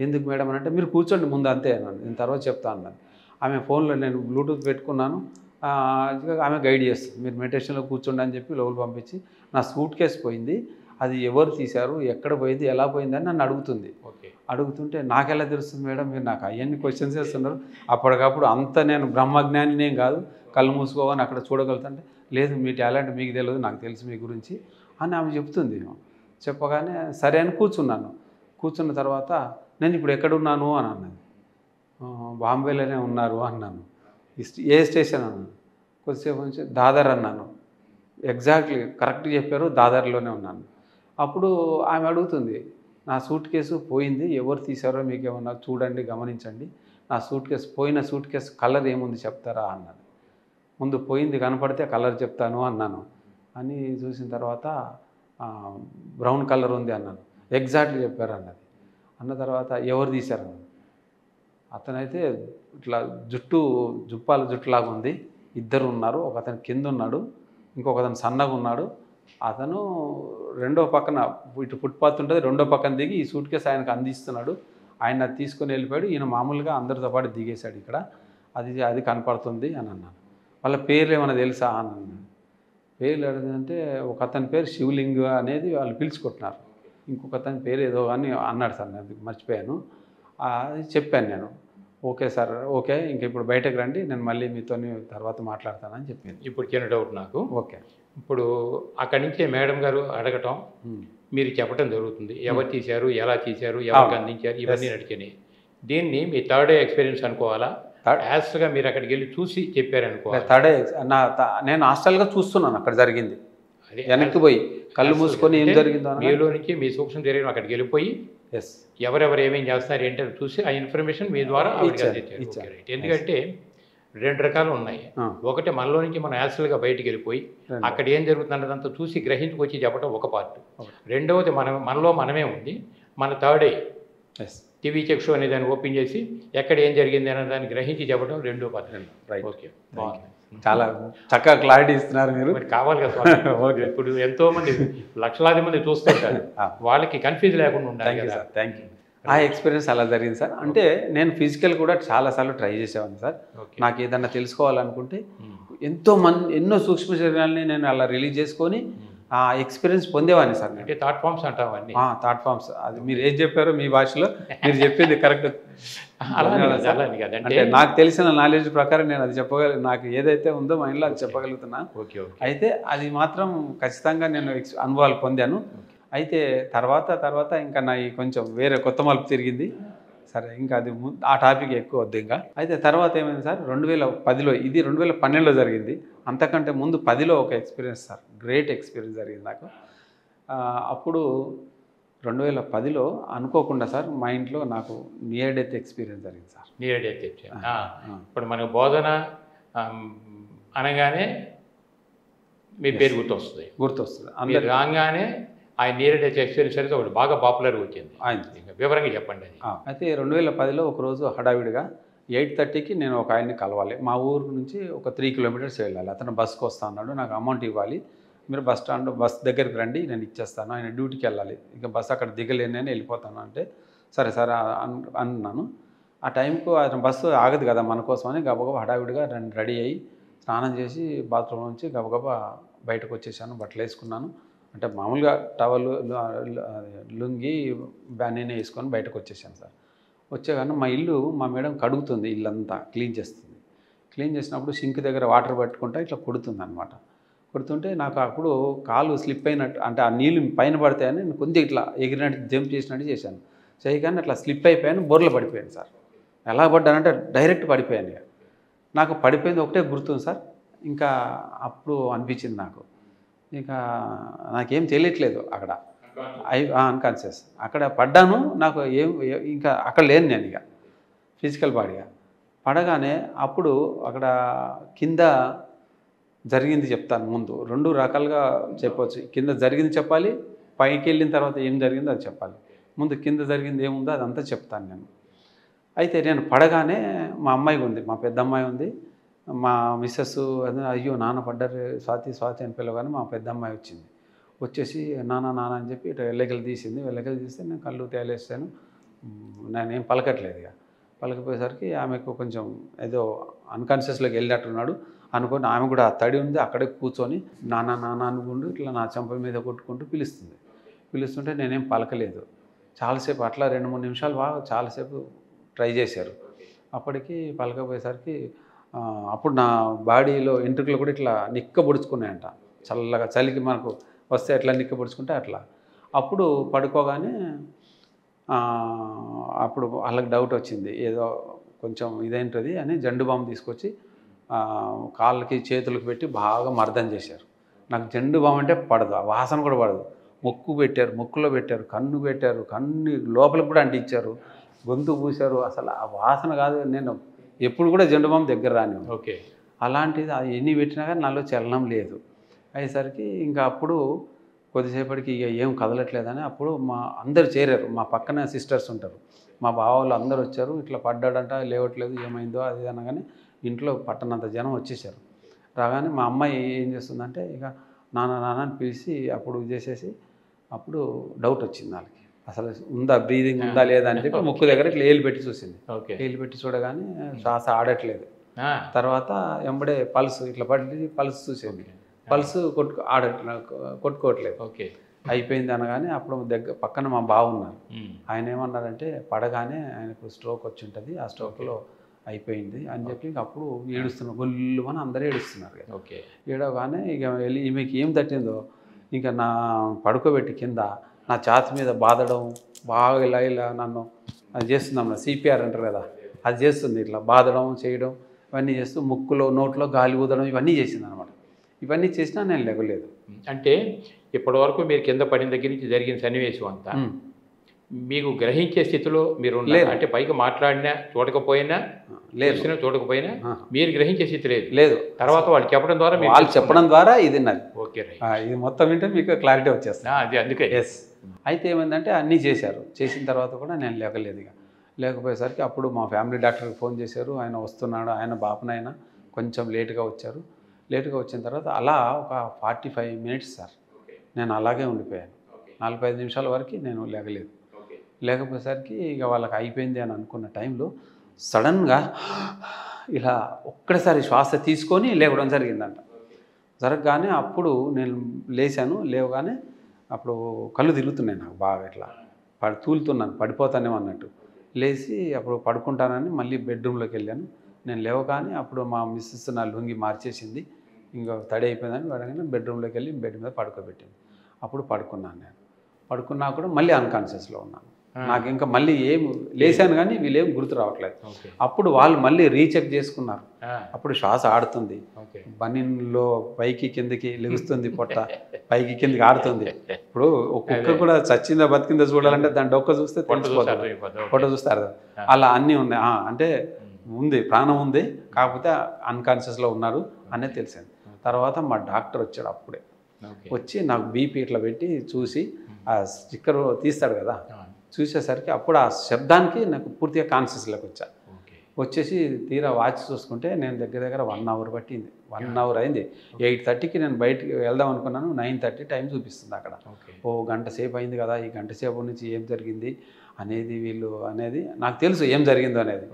ఎందుకు మేడం అని అంటే మీరు కూర్చోండి ముందు అంతే అన్నాను, నేను తర్వాత చెప్తా అన్నాను. ఆమె ఫోన్లో నేను బ్లూటూత్ పెట్టుకున్నాను, ఆమె గైడ్ చేస్తుంది, మీరు మెడిటేషన్లో కూర్చోండి అని చెప్పి లోపల పంపించి నా సూట్ కేసు పోయింది, అది ఎవరు తీశారు, ఎక్కడ పోయింది, ఎలా పోయింది అని నన్ను అడుగుతుంది. అడుగుతుంటే నాకెలా తెలుస్తుంది మేడం, మీరు నాకు అవన్నీ క్వశ్చన్స్ వేస్తున్నారు, అప్పటికప్పుడు అంత నేను బ్రహ్మజ్ఞానినేం కాదు, కళ్ళు మూసుకోవని అక్కడ చూడగలుగుతుంటే లేదు మీ టాలెంట్ మీకు తెలియదు, నాకు తెలుసు మీ గురించి అని ఆమె చెప్తుంది. చెప్పగానే సరే అని కూర్చున్న తర్వాత నేను ఇప్పుడు ఎక్కడున్నాను అని అన్నది. బాంబేలోనే ఉన్నారు అన్నాను. ఏ స్టేషన్ అన్నాను. కొద్దిసేపు నుంచి దాదర్ అన్నాను. ఎగ్జాక్ట్లీ కరెక్ట్ చెప్పారు, దాదర్లోనే ఉన్నాను. అప్పుడు ఆమె అడుగుతుంది, నా సూట్ కేసు పోయింది, ఎవరు తీశారో మీకు ఏమన్నా చూడండి, గమనించండి, నా పోయిన సూట్ కేసు కలర్ ఏముంది చెప్తారా అన్నాను. ముందు పోయింది కనపడితే కలర్ చెప్తాను అన్నాను. అని చూసిన తర్వాత బ్రౌన్ కలర్ ఉంది అన్నాను. ఎగ్జాక్ట్లీ చెప్పారు అన్నది. అన్న తర్వాత ఎవరు తీశారన్నాను. అతనైతే ఇట్లా జుప్పాల జుట్టులాగా ఉంది, 2 ఉన్నారు, ఒక అతను కింద ఉన్నాడు, ఇంకొక అతను సన్నగా ఉన్నాడు. అతను రెండో పక్కన ఇటు ఫుట్పాత్ ఉంటుంది, రెండో పక్కన దిగి ఈ సూట్ కేసు ఆయనకు అందిస్తున్నాడు. ఆయన తీసుకొని వెళ్ళిపోయాడు. ఈయన మామూలుగా అందరితో పాటు దిగేశాడు. ఇక్కడ అది కనపడుతుంది అని అన్నాను. వాళ్ళ పేర్లు ఏమైనా తెలుసా అని అన్నాను. పేర్లు అడిగితే ఒక అతని పేరు శివలింగ అనేది వాళ్ళు పిలుచుకుంటున్నారు, ఇంకొక అతని పేరు ఏదో అని అన్నాడు సార్, నేను మర్చిపోయాను. అది చెప్పాను నేను. ఓకే సార్, ఓకే, ఇంక ఇప్పుడు బయటకు రండి, నేను మళ్ళీ మీతో తర్వాత మాట్లాడతానని చెప్పాను. ఇప్పుడు చిన్న డౌట్ నాకు. ఓకే, ఇప్పుడు అక్కడి నుంచే మేడం గారు అడగటం, మీరు చెప్పడం జరుగుతుంది, ఎవరు తీశారు, ఎలా తీశారు, ఎవరికి అందించారు, ఇవన్నీ నడిచినాయి. దీన్ని మీ థర్డ్ డే ఎక్స్పీరియన్స్ అనుకోవాలా, యాస్ట్గా మీరు అక్కడికి వెళ్ళి చూసి చెప్పారనుకోవాలి? నేను హాస్టల్గా చూస్తున్నాను అక్కడ జరిగింది, వెనక్కి పోయి కళ్ళు మూసుకొని ఏం జరిగిందో మీలో నుంచి మీ సూక్ష్మ శరీరం అక్కడికి వెళ్ళిపోయి ఎవరెవరు ఏమేం చేస్తున్నారు ఏంటని చూసి ఆ ఇన్ఫర్మేషన్ మీ ద్వారా అందించారు. ఎందుకంటే 2 రకాలు ఉన్నాయి. ఒకటి మనలో నుంచి మనం యాస్ట్రల్గా బయటికి వెళ్ళిపోయి అక్కడ ఏం జరుగుతున్నదంతా చూసి గ్రహించుకొచ్చి చెప్పడం ఒక పార్ట్. రెండవది మనలో మనమే ఉంది, మన థర్డ్ ఐ టీవీ చక్షు అనే దాన్ని ఓపెన్ చేసి ఎక్కడ ఏం జరిగింది అనే దాన్ని గ్రహించి చెప్పడం రెండో పద్ధతి. ఓకే, చాలా చక్కగా క్లారిటీ ఇస్తున్నారు మీరు. మరి కావాలి కదా. ఓకే, ఇప్పుడు ఎంతోమంది లక్షలాది మంది చూస్తుంటారు, వాళ్ళకి కన్ఫ్యూజ్ లేకుండా ఉండాలి కదా. Thank you. ఆ ఎక్స్పీరియన్స్ అలా జరిగింది సార్. అంటే నేను ఫిజికల్ కూడా చాలాసార్లు ట్రై చేసేవాడిని సార్. నాకు ఏదన్నా తెలుసుకోవాలనుకుంటే ఎన్నో సూక్ష్మ శరీరాలని నేను అలా రిలీజ్ చేసుకొని ఆ ఎక్స్పీరియన్స్ పొందేవాడిని సార్ నేను. అంటే థాట్ ఫామ్స్ అంటాం అన్నీ. థాట్ ఫామ్స్ అది మీరు ఏం చెప్పారో మీ భాషలో మీరు చెప్పింది కరెక్ట్. అలా అని కాదు. అంటే నాకు తెలిసిన నాలెడ్జ్ ప్రకారం నేను అది నాకు ఏదైతే ఉందో మైండ్లో అది చెప్పగలుగుతున్నా. Okay okay. అయితే అది మాత్రం ఖచ్చితంగా నేను అనుభవాలు పొందాను. అయితే తర్వాత ఇంకా నా కొంచెం వేరే కొత్త మలుపు తిరిగింది. సరే ఇంకా అది ఆ టాపిక్ ఎక్కువ వద్దు ఇంకా. అయితే తర్వాత ఏమైంది సార్, 2010లో, ఇది 2012లో జరిగింది. అంతకంటే ముందు 10లో ఒక ఎక్స్పీరియన్స్ సార్, గ్రేట్ ఎక్స్పీరియన్స్ జరిగింది నాకు. అప్పుడు 2010లో అనుకోకుండా సార్ మా ఇంట్లో నాకు నియర్ డెత్ ఎక్స్పీరియన్స్ జరిగింది సార్. Near death experience. ఇప్పుడు మనకు బోధన అనగానే మీ పేరు గుర్తొస్తుంది. అందరు రాగానే ఆయన నియర్ డెత్ ఎక్స్పీరియన్స్ అనేది ఒకటి బాగా పాపులర్గా వచ్చింది. వివరంగా చెప్పండి అది. అయితే 2010లో ఒకరోజు హడావిడిగా 8:30కి నేను ఒక ఆయన్ని కలవాలి. మా ఊరు నుంచి ఒక 3 కిలోమీటర్స్ వెళ్ళాలి. అతను బస్కి వస్తా అన్నాడు. నాకు అమౌంట్ ఇవ్వాలి, మీరు బస్ దగ్గరికి రండి, నేను ఇచ్చేస్తాను. ఆయన డ్యూటీకి వెళ్ళాలి, ఇక బస్ అక్కడ దిగలేని వెళ్ళిపోతాను అంటే సరే అన్నాను. ఆ టైంకు అతను బస్సు ఆగదు కదా మన కోసం అని గబగబా హడావిడిగా రెడీ అయ్యి స్నానం చేసి బాత్రూమ్ నుంచి గబగబా బయటకు వచ్చేసాను. బట్టలు వేసుకున్నాను, అంటే మామూలుగా టవల్ లుంగి బ్యానీనే వేసుకొని బయటకు వచ్చేసాను సార్. వచ్చేగానే మా ఇల్లు మా మేడం కడుగుతుంది, ఇల్లంతా క్లీన్ చేస్తుంది. క్లీన్ చేసినప్పుడు సింక్ దగ్గర వాటర్ పట్టుకుంటా ఇట్లా కొడుతుంది అనమాట. కొడుతుంటే నాకు అప్పుడు కాలు స్లిప్ అయినట్టు, అంటే ఆ నీళ్ళు పైన పడతాయని నేను కొంచెం ఇట్లా ఎగిరినట్టు జంప్ చేసినట్టు చేశాను. చేయగానే అట్లా స్లిప్ అయిపోయాను, బోర్లో పడిపోయాను సార్. ఎలా పడ్డానంటే డైరెక్ట్ పడిపోయాను. ఇక నాకు పడిపోయింది ఒకటే గుర్తుంది సార్. ఇంకా అప్పుడు అనిపించింది నాకు, ఇంకా నాకేం తెలియట్లేదు అక్కడ, అన్కాన్షియస్. అక్కడ పడ్డాను, నాకు ఇంకా అక్కడ లేను నేను ఇక ఫిజికల్ బాడీగా. పడగానే అప్పుడు అక్కడ కింద జరిగింది చెప్తాను. ముందు 2 రకాలుగా చెప్పవచ్చు. కింద జరిగింది చెప్పాలి, పైకి వెళ్ళిన తర్వాత ఏం జరిగిందో అది చెప్పాలి. ముందు కింద జరిగింది ఏముందో అదంతా చెప్తాను నేను. అయితే నేను పడగానే మా అమ్మాయి ఉంది, మా పెద్ద అమ్మాయి ఉంది, మా మిస్సెస్ అయ్యో నాన్న పడ్డారు స్వాతి అని పిలవగానే మా పెద్ద అమ్మాయి వచ్చింది. వచ్చేసి నాన్న అని చెప్పి ఇటు వెల్లకిలు తీసింది. వెల్లకిలు తీస్తే నేను కళ్ళు తేలేసాను. నేనేం పలకట్లేదు. ఇక పలకపోయేసరికి ఆమెకు కొంచెం ఏదో అన్కాన్షియస్లోకి వెళ్ళినట్టున్నాడు అనుకుని ఆమె కూడా తడి ఉంది, అక్కడే కూర్చొని నాన్న అనుకుంటూ ఇట్లా నా చెంప మీద కొట్టుకుంటూ పిలుస్తుంటే నేనేం పలకలేదు. చాలాసేపు అట్లా 2-3 నిమిషాలు బాగా చాలాసేపు ట్రై చేశారు. అప్పటికి పలకపోయేసరికి అప్పుడు నా బాడీలో ఎంట్రుకలు కూడా ఇట్లా నిక్కబొడుచుకున్నాయంట. చల్లగా చలికి మనకు వస్తే ఎట్లా నిక్కబొడుచుకుంటే అట్లా. అప్పుడు పడుకోగానే అప్పుడు వాళ్ళకి డౌట్ వచ్చింది, ఏదో కొంచెం ఇదేంటది అని జండు బామ్ తీసుకొచ్చి కాళ్ళకి చేతులకు పెట్టి బాగా మర్దన చేశారు. నాకు జండు బామ్ అంటే పడదు, ఆ వాసన కూడా పడదు. ముక్కులో పెట్టారు, కన్ను పెట్టారు, కన్ను లోపలికి కూడా అంటించారు, గొంతు పూశారు. అసలు ఆ వాసన కాదు, నేను ఎప్పుడు కూడా జండు బామ్ దగ్గర రాని. ఓకే. అలాంటిది ఎన్ని పెట్టినా కానీ నాలో చలనం లేదు. అయ్యేసరికి ఇంకా అప్పుడు కొద్దిసేపటికి ఇక ఏం కదలట్లేదని అప్పుడు అందరు చేరారు. మా పక్కన సిస్టర్స్ ఉంటారు, మా బావ వాళ్ళు అందరు వచ్చారు. ఇట్లా పడ్డాడంట, లేవట్లేదు, ఏమైందో అది అనగానే ఇంట్లో పట్టనంత జనం వచ్చేసారు. రాగానే మా అమ్మాయి ఏం చేస్తుందంటే ఇక నాన్న అని పిలిచి అప్పుడు చేసేసి అప్పుడు డౌట్ వచ్చింది వాళ్ళకి, అసలు ఉందా బ్రీదింగ్ ఉందా లేదా అని చెప్పి ముక్కు దగ్గర ఇట్లా ఏలు పెట్టి చూసింది. ఏలు పెట్టి చూడగానే శ్వాస ఆడట్లేదు. తర్వాత ఎంబడే పల్స్ ఇట్లా పడి పల్స్ చూసేది, పల్స్ కొట్టుకోవట్లేదు. ఓకే. అయిపోయింది అనగానే అప్పుడు పక్కన మా బావ ఉన్నారు. ఆయన ఏమన్నారంటే పడగానే ఆయనకు స్ట్రోక్ వచ్చి ఉంటుంది, ఆ స్ట్రోక్లో అయిపోయింది అని చెప్పి అప్పుడు ఏడుస్తున్నారు, గొల్లు అని అందరూ ఏడుస్తున్నారు. ఓకే. ఏడవగానే ఇక వెళ్ళి ఈమెకి ఏం తట్టిందో ఇంకా నా పడుకోబెట్టి కింద నా ఛాతి మీద బాదడం, బాగా ఇలా నన్ను అది చేస్తున్నాం, సిపిఆర్ అంటారు కదా, అది చేస్తుంది. ఇట్లా బాదడం చేయడం ఇవన్నీ చేస్తూ ముక్కులో నోట్లో గాలి ఊదడం ఇవన్నీ చేసింది అనమాట. ఇవన్నీ చేసినా నేను లేవలేదు. అంటే ఇప్పటివరకు మీరు కింద పడిన దగ్గర నుంచి జరిగిన సన్నివేశం అంతా మీకు గ్రహించే స్థితిలో మీరు ఉన్నారు. అంటే పైకి మాట్లాడినా చూడకపోయినా చూడకపోయినా మీరు గ్రహించే స్థితి లేదు. తర్వాత వాళ్ళు చెప్పడం ద్వారా ఇది నాకు ఓకే, ఇది మొత్తం వింటే మీకు క్లారిటీ వచ్చేస్తుంది. అది అందుకే. అయితే ఏమైందంటే అన్నీ చేశారు. చేసిన తర్వాత కూడా నేను లేకలేదు. ఇక లేకపోయేసరికి అప్పుడు మా ఫ్యామిలీ డాక్టర్కి ఫోన్ చేశారు. ఆయన వస్తున్నాడు, ఆయన బాపనైనా కొంచెం లేటుగా వచ్చారు. లేటుగా వచ్చిన తర్వాత అలా ఒక 45 మినిట్స్ సార్ నేను అలాగే ఉండిపోయాను. 45 నిమిషాల వరకు నేను లేకలేదు. లేకపోయేసరికి ఇక వాళ్ళకి అయిపోయింది అని అనుకున్న టైంలో సడన్గా ఇలా ఒక్కసారి శ్వాస తీసుకొని లేవడం జరిగిందంట. జరగగానే అప్పుడు నేను లేచాను. లేవగానే అప్పుడు కళ్ళు తిరుగుతున్నాయి నాకు బాగా, ఇట్లా తూలుతున్నాను, పడిపోతానేమో అన్నట్టు. లేచి అప్పుడు పడుకుంటానని మళ్ళీ బెడ్రూమ్లోకి వెళ్ళాను. నేను లేవగానే అప్పుడు మా మిస్సెస్ నా లుంగి మార్చేసింది, ఇంకా తడి అయిపోయిందని పడగానే బెడ్రూమ్లోకి వెళ్ళి బెడ్ మీద పడుకోబెట్టింది. అప్పుడు పడుకున్నాను. నేను పడుకున్నా కూడా మళ్ళీ అన్కాన్షియస్లో ఉన్నాను. నాకు ఇంకా మళ్ళీ ఏం లేచాను కానీ వీళ్ళేం గుర్తు రావట్లేదు. అప్పుడు వాళ్ళు మళ్ళీ రీచెక్ చేసుకున్నారు. అప్పుడు శ్వాస ఆడుతుంది, బనీన్లో పైకి కిందకి లెగుస్తుంది, పొట్ట పైకి కిందకి ఆడుతుంది. ఇప్పుడు ఒక్కొక్క కూడా చచ్చిందా బతికిందా చూడాలంటే దాని డొక్క చూస్తే తెలిసిపోతుంది, పొట్ట చూస్తే అర్థం. అలా అన్నీ ఉన్నాయి. అంటే ఉంది, ప్రాణం ఉంది, కాకపోతే అన్కాన్షియస్లో ఉన్నారు అనేది తెలిసింది. తర్వాత మా డాక్టర్ వచ్చాడు. అప్పుడే వచ్చి నాకు బీపీ ఇట్లా పెట్టి చూసి ఆ స్టిక్కర్ తీస్తాడు కదా, చూసేసరికి అప్పుడు ఆ శబ్దానికి నాకు పూర్తిగా కాన్షియస్లోకి వచ్చా. వచ్చేసి తీరా వాచ్ చూసుకుంటే నేను దగ్గర 1 అవర్ పట్టింది. 1 అవర్ అయింది. 8:30కి నేను బయటికి వెళ్దాం అనుకున్నాను, 9:30 టైం చూపిస్తుంది అక్కడ. ఓ గంట సేపు అయింది కదా, ఈ గంట సేపు నుంచి ఏం జరిగింది అనేది అనేది నాకు తెలుసు ఏం జరిగిందో అనేది.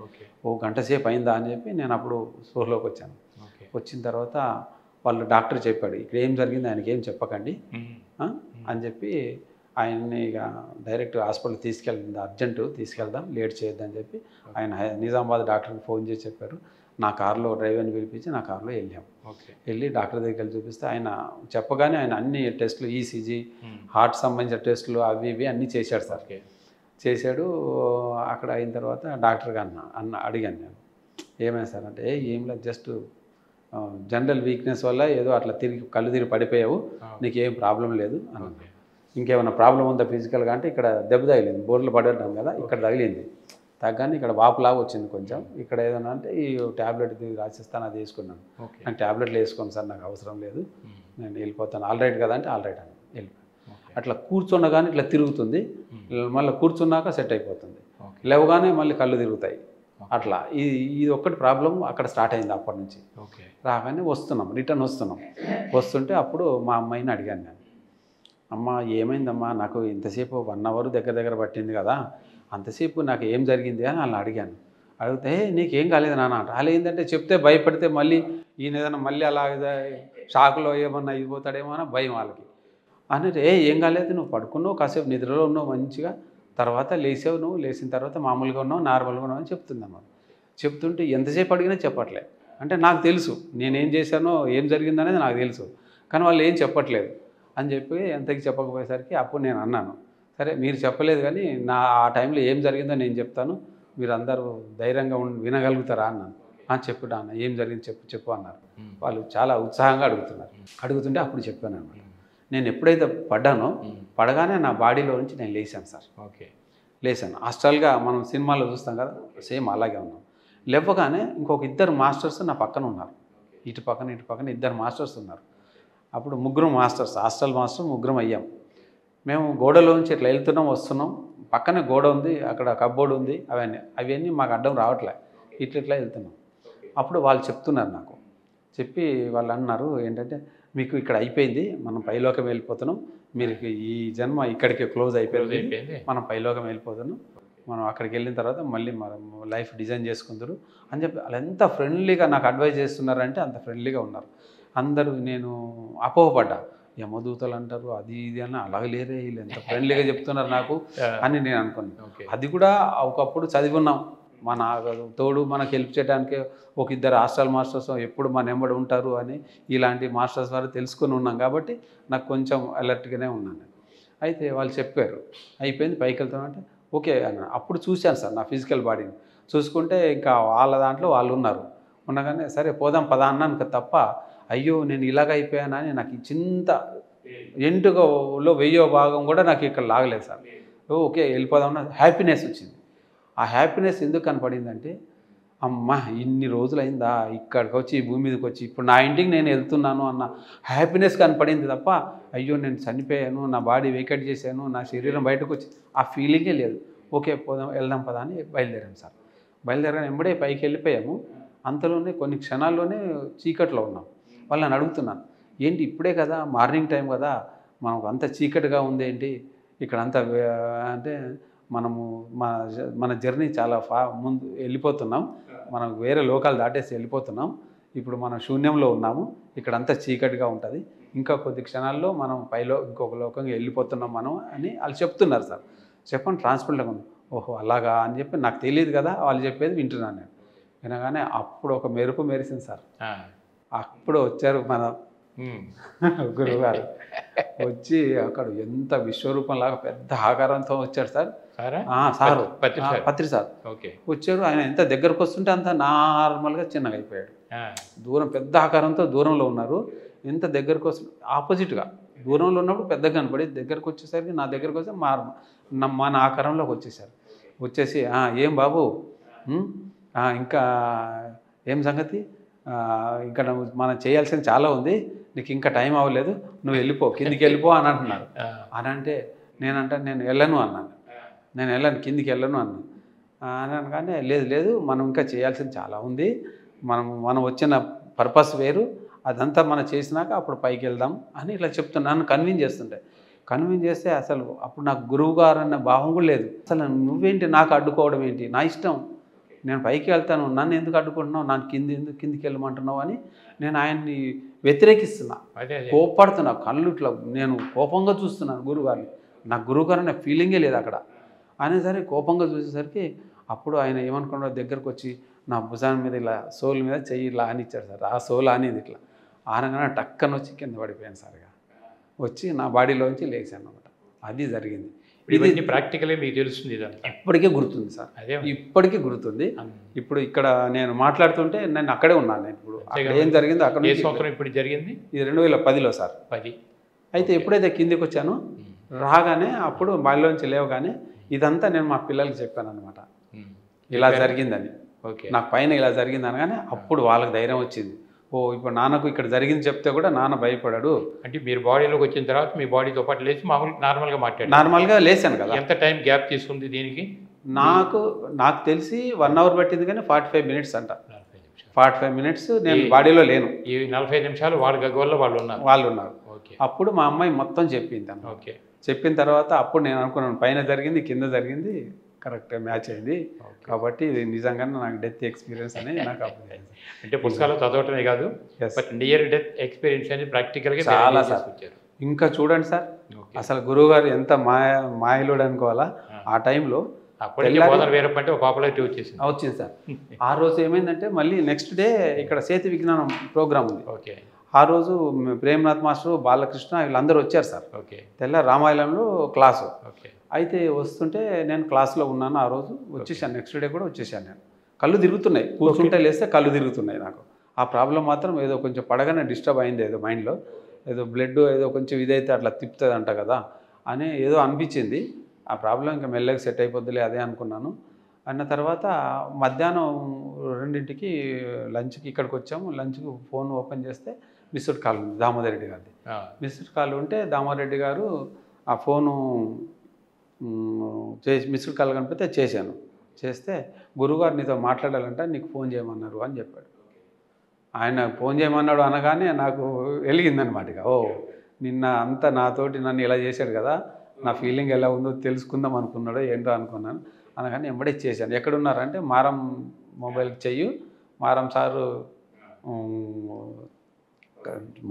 ఓ గంట సేపు అయిందా అని చెప్పి నేను అప్పుడు స్టోర్లోకి వచ్చాను. వచ్చిన తర్వాత వాళ్ళు డాక్టర్ చెప్పాడు, ఇక్కడ ఏం జరిగింది ఆయనకి ఏం చెప్పకండి అని చెప్పి ఆయన్ని ఇక డైరెక్ట్ హాస్పిటల్ తీసుకెళ్ళింది, అర్జెంటు తీసుకెళ్దాం, లేట్ చేయొద్దని చెప్పి ఆయన నిజామాబాద్ డాక్టర్కి ఫోన్ చేసి చెప్పారు. నా కారులో డ్రైవర్ని పిలిపించి నా కారులో వెళ్ళాం. వెళ్ళి డాక్టర్ దగ్గరికి చూపిస్తే ఆయన చెప్పగానే ఆయన అన్ని టెస్టులు, ఈసీజీ, హార్ట్ సంబంధించిన టెస్టులు అవి ఇవి అన్నీ చేశాడు సార్. చేశాడు. అక్కడ అయిన తర్వాత డాక్టర్గా అడిగాను నేను, ఏమైనా సార్ అంటే ఏం లేదు, జస్ట్ జనరల్ వీక్నెస్ వల్ల ఏదో అట్లా కళ్ళు తిరిగి పడిపోయావు, నీకు ఏం ప్రాబ్లం లేదు అన్నాను. ఇంకేమైనా ప్రాబ్లం ఉందా ఫిజికల్గా అంటే ఇక్కడ దెబ్బ తగిలింది, బోర్లు పడడం కదా, ఇక్కడ తగిలింది, తగ్గని ఇక్కడ వాపులాగా వచ్చింది కొంచెం, ఇక్కడ ఏదన్నా అంటే ఈ ట్యాబ్లెట్ రాసిస్తాను, అది వేసుకున్నాను. నాకు ట్యాబ్లెట్లు వేసుకోను సార్, నాకు అవసరం లేదు, నేను వెళ్ళిపోతాను, ఆల్ రైట్ కదా అంటే ఆల్ రైట్ అని వెళ్ళిపోయాను. అట్లా కూర్చున్నగానే ఇట్లా తిరుగుతుంది, మళ్ళీ కూర్చున్నాక సెట్ అయిపోతుంది, లేవగానే మళ్ళీ కళ్ళు తిరుగుతాయి. అట్లా ఇది ఒక్కటి ప్రాబ్లం అక్కడ స్టార్ట్ అయింది. అప్పటి నుంచి రాగానే వస్తున్నాం, రిటర్న్ వస్తుంటే అప్పుడు మా అమ్మాయిని అడిగాను నేను, అమ్మ ఏమైందమ్మా, నాకు ఇంతసేపు 1 అవర్ దగ్గర పట్టింది కదా, అంతసేపు నాకు ఏం జరిగింది అని వాళ్ళని అడిగాను. అడిగితే నీకేం కాలేదు నాన్న అంటే, అలా ఏంటంటే చెప్తే భయపడితే మళ్ళీ ఈయన ఏదైనా మళ్ళీ అలా షాక్లో ఏమన్నా అయిపోతాడేమో అని భయం వాళ్ళకి. అంటే ఏం కాలేదు, నువ్వు పడుకున్నావు, కాసేపు నిద్రలో ఉన్నావు మంచిగా, తర్వాత లేచావు, నువ్వు లేచిన తర్వాత మామూలుగా ఉన్నావు, నార్మల్గా ఉన్నావు అని చెప్తుందమ్మా. చెప్తుంటే ఎంతసేపు అడిగినా చెప్పట్లేదు. అంటే నాకు తెలుసు నేనేం చేశానో ఏం జరిగిందనేది నాకు తెలుసు, కానీ వాళ్ళు ఏం చెప్పట్లేదు అని చెప్పి ఎంతకి చెప్పకపోయేసరికి అప్పుడు నేను అన్నాను, సరే మీరు చెప్పలేదు కానీ ఆ టైంలో ఏం జరిగిందో నేను చెప్తాను, మీరు అందరూ ధైర్యంగా వినగలుగుతారా అన్నాను. చెప్పుడా అన్న, ఏం జరిగింది చెప్పు అన్నారు. వాళ్ళు చాలా ఉత్సాహంగా అడుగుతుంటే అప్పుడు చెప్పాను అన్నమాట. నేను ఎప్పుడైతే పడ్డానో పడగానే నా బాడీలో నుంచి నేను లేచాను సార్. లేచాను. హాస్టల్గా మనం సినిమాలో చూస్తాం కదా, సేమ్ అలాగే ఉన్నాం. లేవగానే ఇంకొక 2 మాస్టర్స్ నా పక్కన ఉన్నారు, ఇటు పక్కన 2 మాస్టర్స్ ఉన్నారు. అప్పుడు 3 మాస్టర్స్, హాస్టల్ మాస్టర్ 3 అయ్యాం. మేము గోడలోంచి ఇట్లా వెళ్తున్నాం, వస్తున్నాం, పక్కనే గోడ ఉంది, అక్కడ కబ్బోర్డ్ ఉంది, అవన్నీ మాకు అడ్డం రావట్లే, ఇట్లా వెళ్తున్నాం. అప్పుడు వాళ్ళు చెప్తున్నారు నాకు, చెప్పి వాళ్ళు అన్నారు ఏంటంటే, మీకు ఇక్కడ అయిపోయింది, మనం పైలోకం వెళ్ళిపోతున్నాం, మీరు ఈ జన్మ ఇక్కడికి క్లోజ్ అయిపోయింది, మనం పైలోకం వెళ్ళిపోతున్నాం, మనం అక్కడికి వెళ్ళిన తర్వాత మళ్ళీ మనం లైఫ్ డిజైన్ చేసుకుంటారు అని చెప్పి వాళ్ళు ఎంత ఫ్రెండ్లీగా నాకు అడ్వైజ్ చేస్తున్నారంటే అంత ఫ్రెండ్లీగా ఉన్నారు అందరూ. నేను అపోహపడ్డా, యమదూతలు అంటారు అది ఇది అని, అలాగే లేరే వీళ్ళు ఎంత ఫ్రెండ్లీగా చెప్తున్నారు నాకు అని నేను అనుకున్నాను. అది కూడా ఒకప్పుడు చదివి ఉన్నాం, మన తోడు మనకు హెల్ప్ చేయడానికి ఒక 2 హాస్టల్ మాస్టర్స్ ఎప్పుడు మన వెంబడి ఉంటారు అని ఇలాంటి మాస్టర్స్ ద్వారా తెలుసుకొని ఉన్నాం కాబట్టి నాకు కొంచెం అలర్ట్గానే ఉన్నాను. అయితే వాళ్ళు చెప్పారు అయిపోయింది పైకి వెళ్తామంటే ఓకే అన్న. అప్పుడు చూశాను సార్ నా ఫిజికల్ బాడీని, చూసుకుంటే ఇంకా వాళ్ళ దాంట్లో వాళ్ళు ఉన్నారు, ఉండగానే సరే పోదాం పదా అన్నాను తప్ప, అయ్యో నేను ఇలాగ అయిపోయానని నాకు చింత ఎంటుకలో 1000వ భాగం కూడా నాకు ఇక్కడ లాగలేదు సార్. ఓకే వెళ్ళిపోదామన్న హ్యాపీనెస్ వచ్చింది. ఆ హ్యాపీనెస్ ఎందుకు కనపడిందంటే, అమ్మ ఇన్ని రోజులైందా ఇక్కడికి వచ్చి ఈ భూమి మీదకి వచ్చి ఇప్పుడు నా ఇంటికి నేను వెళ్తున్నాను అన్న హ్యాపీనెస్ కనపడింది తప్ప, అయ్యో నేను చనిపోయాను, నా బాడీ వేకెట్ చేశాను, నా శరీరం బయటకు వచ్చి ఆ ఫీలింగే లేదు. ఓకే పోదాం వెళ్దాం పదా అని బయలుదేరాం సార్. బయలుదేరాను వెంబడే పైకి వెళ్ళిపోయాము. అంతలోనే కొన్ని క్షణాల్లోనే చీకట్లో ఉన్నాం. వాళ్ళని అడుగుతున్నాను, ఏంటి ఇప్పుడే కదా మార్నింగ్ టైం కదా, మనకు అంత చీకటిగా ఉంది ఏంటి ఇక్కడ అంతా అంటే, మనము మన జర్నీ చాలా ముందు వెళ్ళిపోతున్నాం, మనం వేరే లోకాలు దాటేసి వెళ్ళిపోతున్నాం, ఇప్పుడు మనం శూన్యంలో ఉన్నాము, ఇక్కడంతా చీకటిగా ఉంటుంది, ఇంకా కొద్ది క్షణాల్లో మనం పైలో ఇంకొక లోకంగా వెళ్ళిపోతున్నాం మనం అని వాళ్ళు చెప్తున్నారు సార్. చెప్పండి ట్రాన్స్పరెంట్గా ఉంది. ఓహో అలాగా అని చెప్పి నాకు తెలియదు కదా, వాళ్ళు చెప్పేది వింటున్నాను నేను. వినగానే అప్పుడు ఒక మెరుపు మెరిసింది సార్. అప్పుడు వచ్చారు మన గురువుగారు. వచ్చి అక్కడ ఎంత విశ్వరూపంలాగా పెద్ద ఆకారంతో వచ్చాడు సార్. సారు పత్రి సార్ వచ్చారు. ఆయన ఎంత దగ్గరకు వస్తుంటే అంత నార్మల్గా చిన్నగా అయిపోయాడు. దూరం పెద్ద ఆకారంతో దూరంలో ఉన్నారు, ఎంత దగ్గరకు వస్తు ఆపోజిట్గా దూరంలో ఉన్నప్పుడు పెద్దగా కనపడి దగ్గరకు వచ్చేసరికి నా దగ్గరకు వస్తే మన ఆకారంలోకి వచ్చేసారు. వచ్చేసి ఏం బాబు ఇంకా ఏం సంగతి, ఇంకా మనం చేయాల్సింది చాలా ఉంది, నీకు ఇంకా టైం అవ్వలేదు, నువ్వు వెళ్ళిపో, కిందికి వెళ్ళిపో అని అంటున్నారు. అని అంటే నేను వెళ్ళను అన్నాను. నేను వెళ్ళను, కిందికి వెళ్ళను అన్నాను. అని కానీ లేదు మనం ఇంకా చేయాల్సింది చాలా ఉంది, మనం వచ్చిన పర్పస్ వేరు, అదంతా మనం చేసినాక అప్పుడు పైకి వెళ్దాం అని ఇట్లా చెప్తున్నాను. కన్విన్స్ చేస్తే అసలు అప్పుడు నాకు గురువు గారు అన్న భావం కూడా లేదు. అసలు నువ్వేంటి నాకు అడ్డుకోవడం ఏంటి, నా ఇష్టం, నేను పైకి వెళ్తాను, నన్ను ఎందుకు అడ్డుకుంటున్నావు, నాకు కిందికి వెళ్ళమంటున్నావు అని నేను ఆయన్ని వ్యతిరేకిస్తున్నా, కోపడుతున్నా, కళ్ళు ఇట్లా నేను కోపంగా చూస్తున్నాను గురువుగారిని. నాకు గురువుగారు అనే ఫీలింగే లేదు అక్కడ అనేసరికి కోపంగా చూసేసరికి అప్పుడు ఆయన ఏమనుకున్నాడో దగ్గరకు వచ్చి నా భుజాన్ మీద ఇలా సోల్ మీద చెయ్యి ఇలా ఆనిచ్చాడు సార్. ఆ సోల్ ఆనిది ఇట్లా ఆనగానే టక్కన వచ్చి కింద పడిపోయాను సార్గా. వచ్చి నా బాడీలోంచి లేచాను అనమాట. అది జరిగింది. ఇది ప్రాక్టికలే మీకు తెలుస్తుంది, ఇప్పటికే గుర్తుంది సార్, ఇప్పటికీ గుర్తుంది. ఇప్పుడు ఇక్కడ నేను మాట్లాడుతుంటే నేను అక్కడే ఉన్నాను. నేను ఇప్పుడు అక్కడ ఏం జరిగిందో అక్కడ ఇప్పుడు జరిగింది ఇది 2010లో సార్. 10 అయితే ఎప్పుడైతే కిందికి వచ్చానో రాగానే అప్పుడు బావిలోంచి లేవగానే ఇదంతా నేను మా పిల్లలకి చెప్పాను అనమాట, ఇలా జరిగిందని. నాకు పైన ఇలా జరిగింది అనగానే అప్పుడు వాళ్ళకి ధైర్యం వచ్చింది. ఓ ఇప్పుడు నాన్నకు ఇక్కడ జరిగింది చెప్తే కూడా నాన్న భయపడాడు. అంటే మీరు బాడీలోకి వచ్చిన తర్వాత మీ బాడీతో పాటు లేచి మామూలు నార్మల్గా లేచాను కదా. ఎంత టైం గ్యాప్ తీసుకుంది దీనికి? నాకు తెలిసి 1 అవర్ పట్టింది, కానీ 45 మినిట్స్ అంట. 45 మినిట్స్ నేను బాడీలో లేను. ఈ 45 నిమిషాలు వాళ్ళ గగ్గోల్లో వాళ్ళు ఉన్నారు. అప్పుడు మా అమ్మాయి మొత్తం చెప్పింది అన్న. చెప్పిన తర్వాత అప్పుడు నేను అనుకున్నాను పైన జరిగింది కింద జరిగింది కరెక్ట్గా మ్యాచ్ అయింది, కాబట్టి ఇది నిజంగానే నాకు డెత్ ఎక్స్పీరియన్స్ అని నాకు అప్పుడు. అంటే పుస్తకాలు చదవటమే కాదు, నియర్ డెత్ ఎక్స్పీరియన్స్ అనేది ప్రాక్టికల్గా చాలా సార్. ఇంకా చూడండి సార్, అసలు గురువుగారు ఎంత మాయలుడు అనుకోవాలా. ఆ టైంలో పాపులారిటీ వచ్చింది సార్. ఆ రోజు ఏమైందంటే మళ్ళీ నెక్స్ట్ డే ఇక్కడ సేతు విజ్ఞానం ప్రోగ్రామ్ ఉంది. ఆ రోజు ప్రేమ్నాథ్ మాస్టర్, బాలకృష్ణ వీళ్ళందరూ వచ్చారు సార్. తెల్ల రామాయణంలో క్లాసు అయితే వస్తుంటే నేను క్లాస్లో ఉన్నాను. ఆ రోజు వచ్చేసాను, నెక్స్ట్ డే కూడా వచ్చేసాను. నేను కళ్ళు తిరుగుతున్నాయి, కూర్చుంటే లేస్తే కళ్ళు తిరుగుతున్నాయి నాకు. ఆ ప్రాబ్లం మాత్రం ఏదో కొంచెం పడగానే డిస్టర్బ్ అయింది, ఏదో మైండ్లో ఏదో బ్లడ్ ఏదో కొంచెం ఇదైతే అట్లా తిప్పుతుంది అంట కదా అని ఏదో అనిపించింది. ఆ ప్రాబ్లం ఇంకా మెల్లగా సెట్ అయిపోద్దిలే అదే అనుకున్నాను. అన్న తర్వాత మధ్యాహ్నం 2ంటికి లంచ్కి ఇక్కడికి వచ్చాము. లంచ్కి ఫోన్ ఓపెన్ చేస్తే మిస్డ్ కాల్ ఉంది దామోదర్ రెడ్డి గారిది. మిస్డ్ కాల్ ఉంటే దామోదర్ రెడ్డి గారు ఆ ఫోను మిస్డ్ కాల్ కనిపితే చేశాను. చేస్తే గురువుగారు నీతో మాట్లాడాలంట, నీకు ఫోన్ చేయమన్నారు అని చెప్పాడు. ఆయన ఫోన్ చేయమన్నాడు అనగానే నాకు వెలిగిందనమాట. ఓ నిన్న అంతా నాతోటి నన్ను ఇలా చేశాడు కదా, నా ఫీలింగ్ ఎలా ఉందో తెలుసుకుందాం అనుకున్నాడో ఏంటో అనుకున్నాను. అనగానే ఎంబడే చేశాను. ఎక్కడున్నారంటే మారం మొబైల్కి చెయ్యి, మారం సారు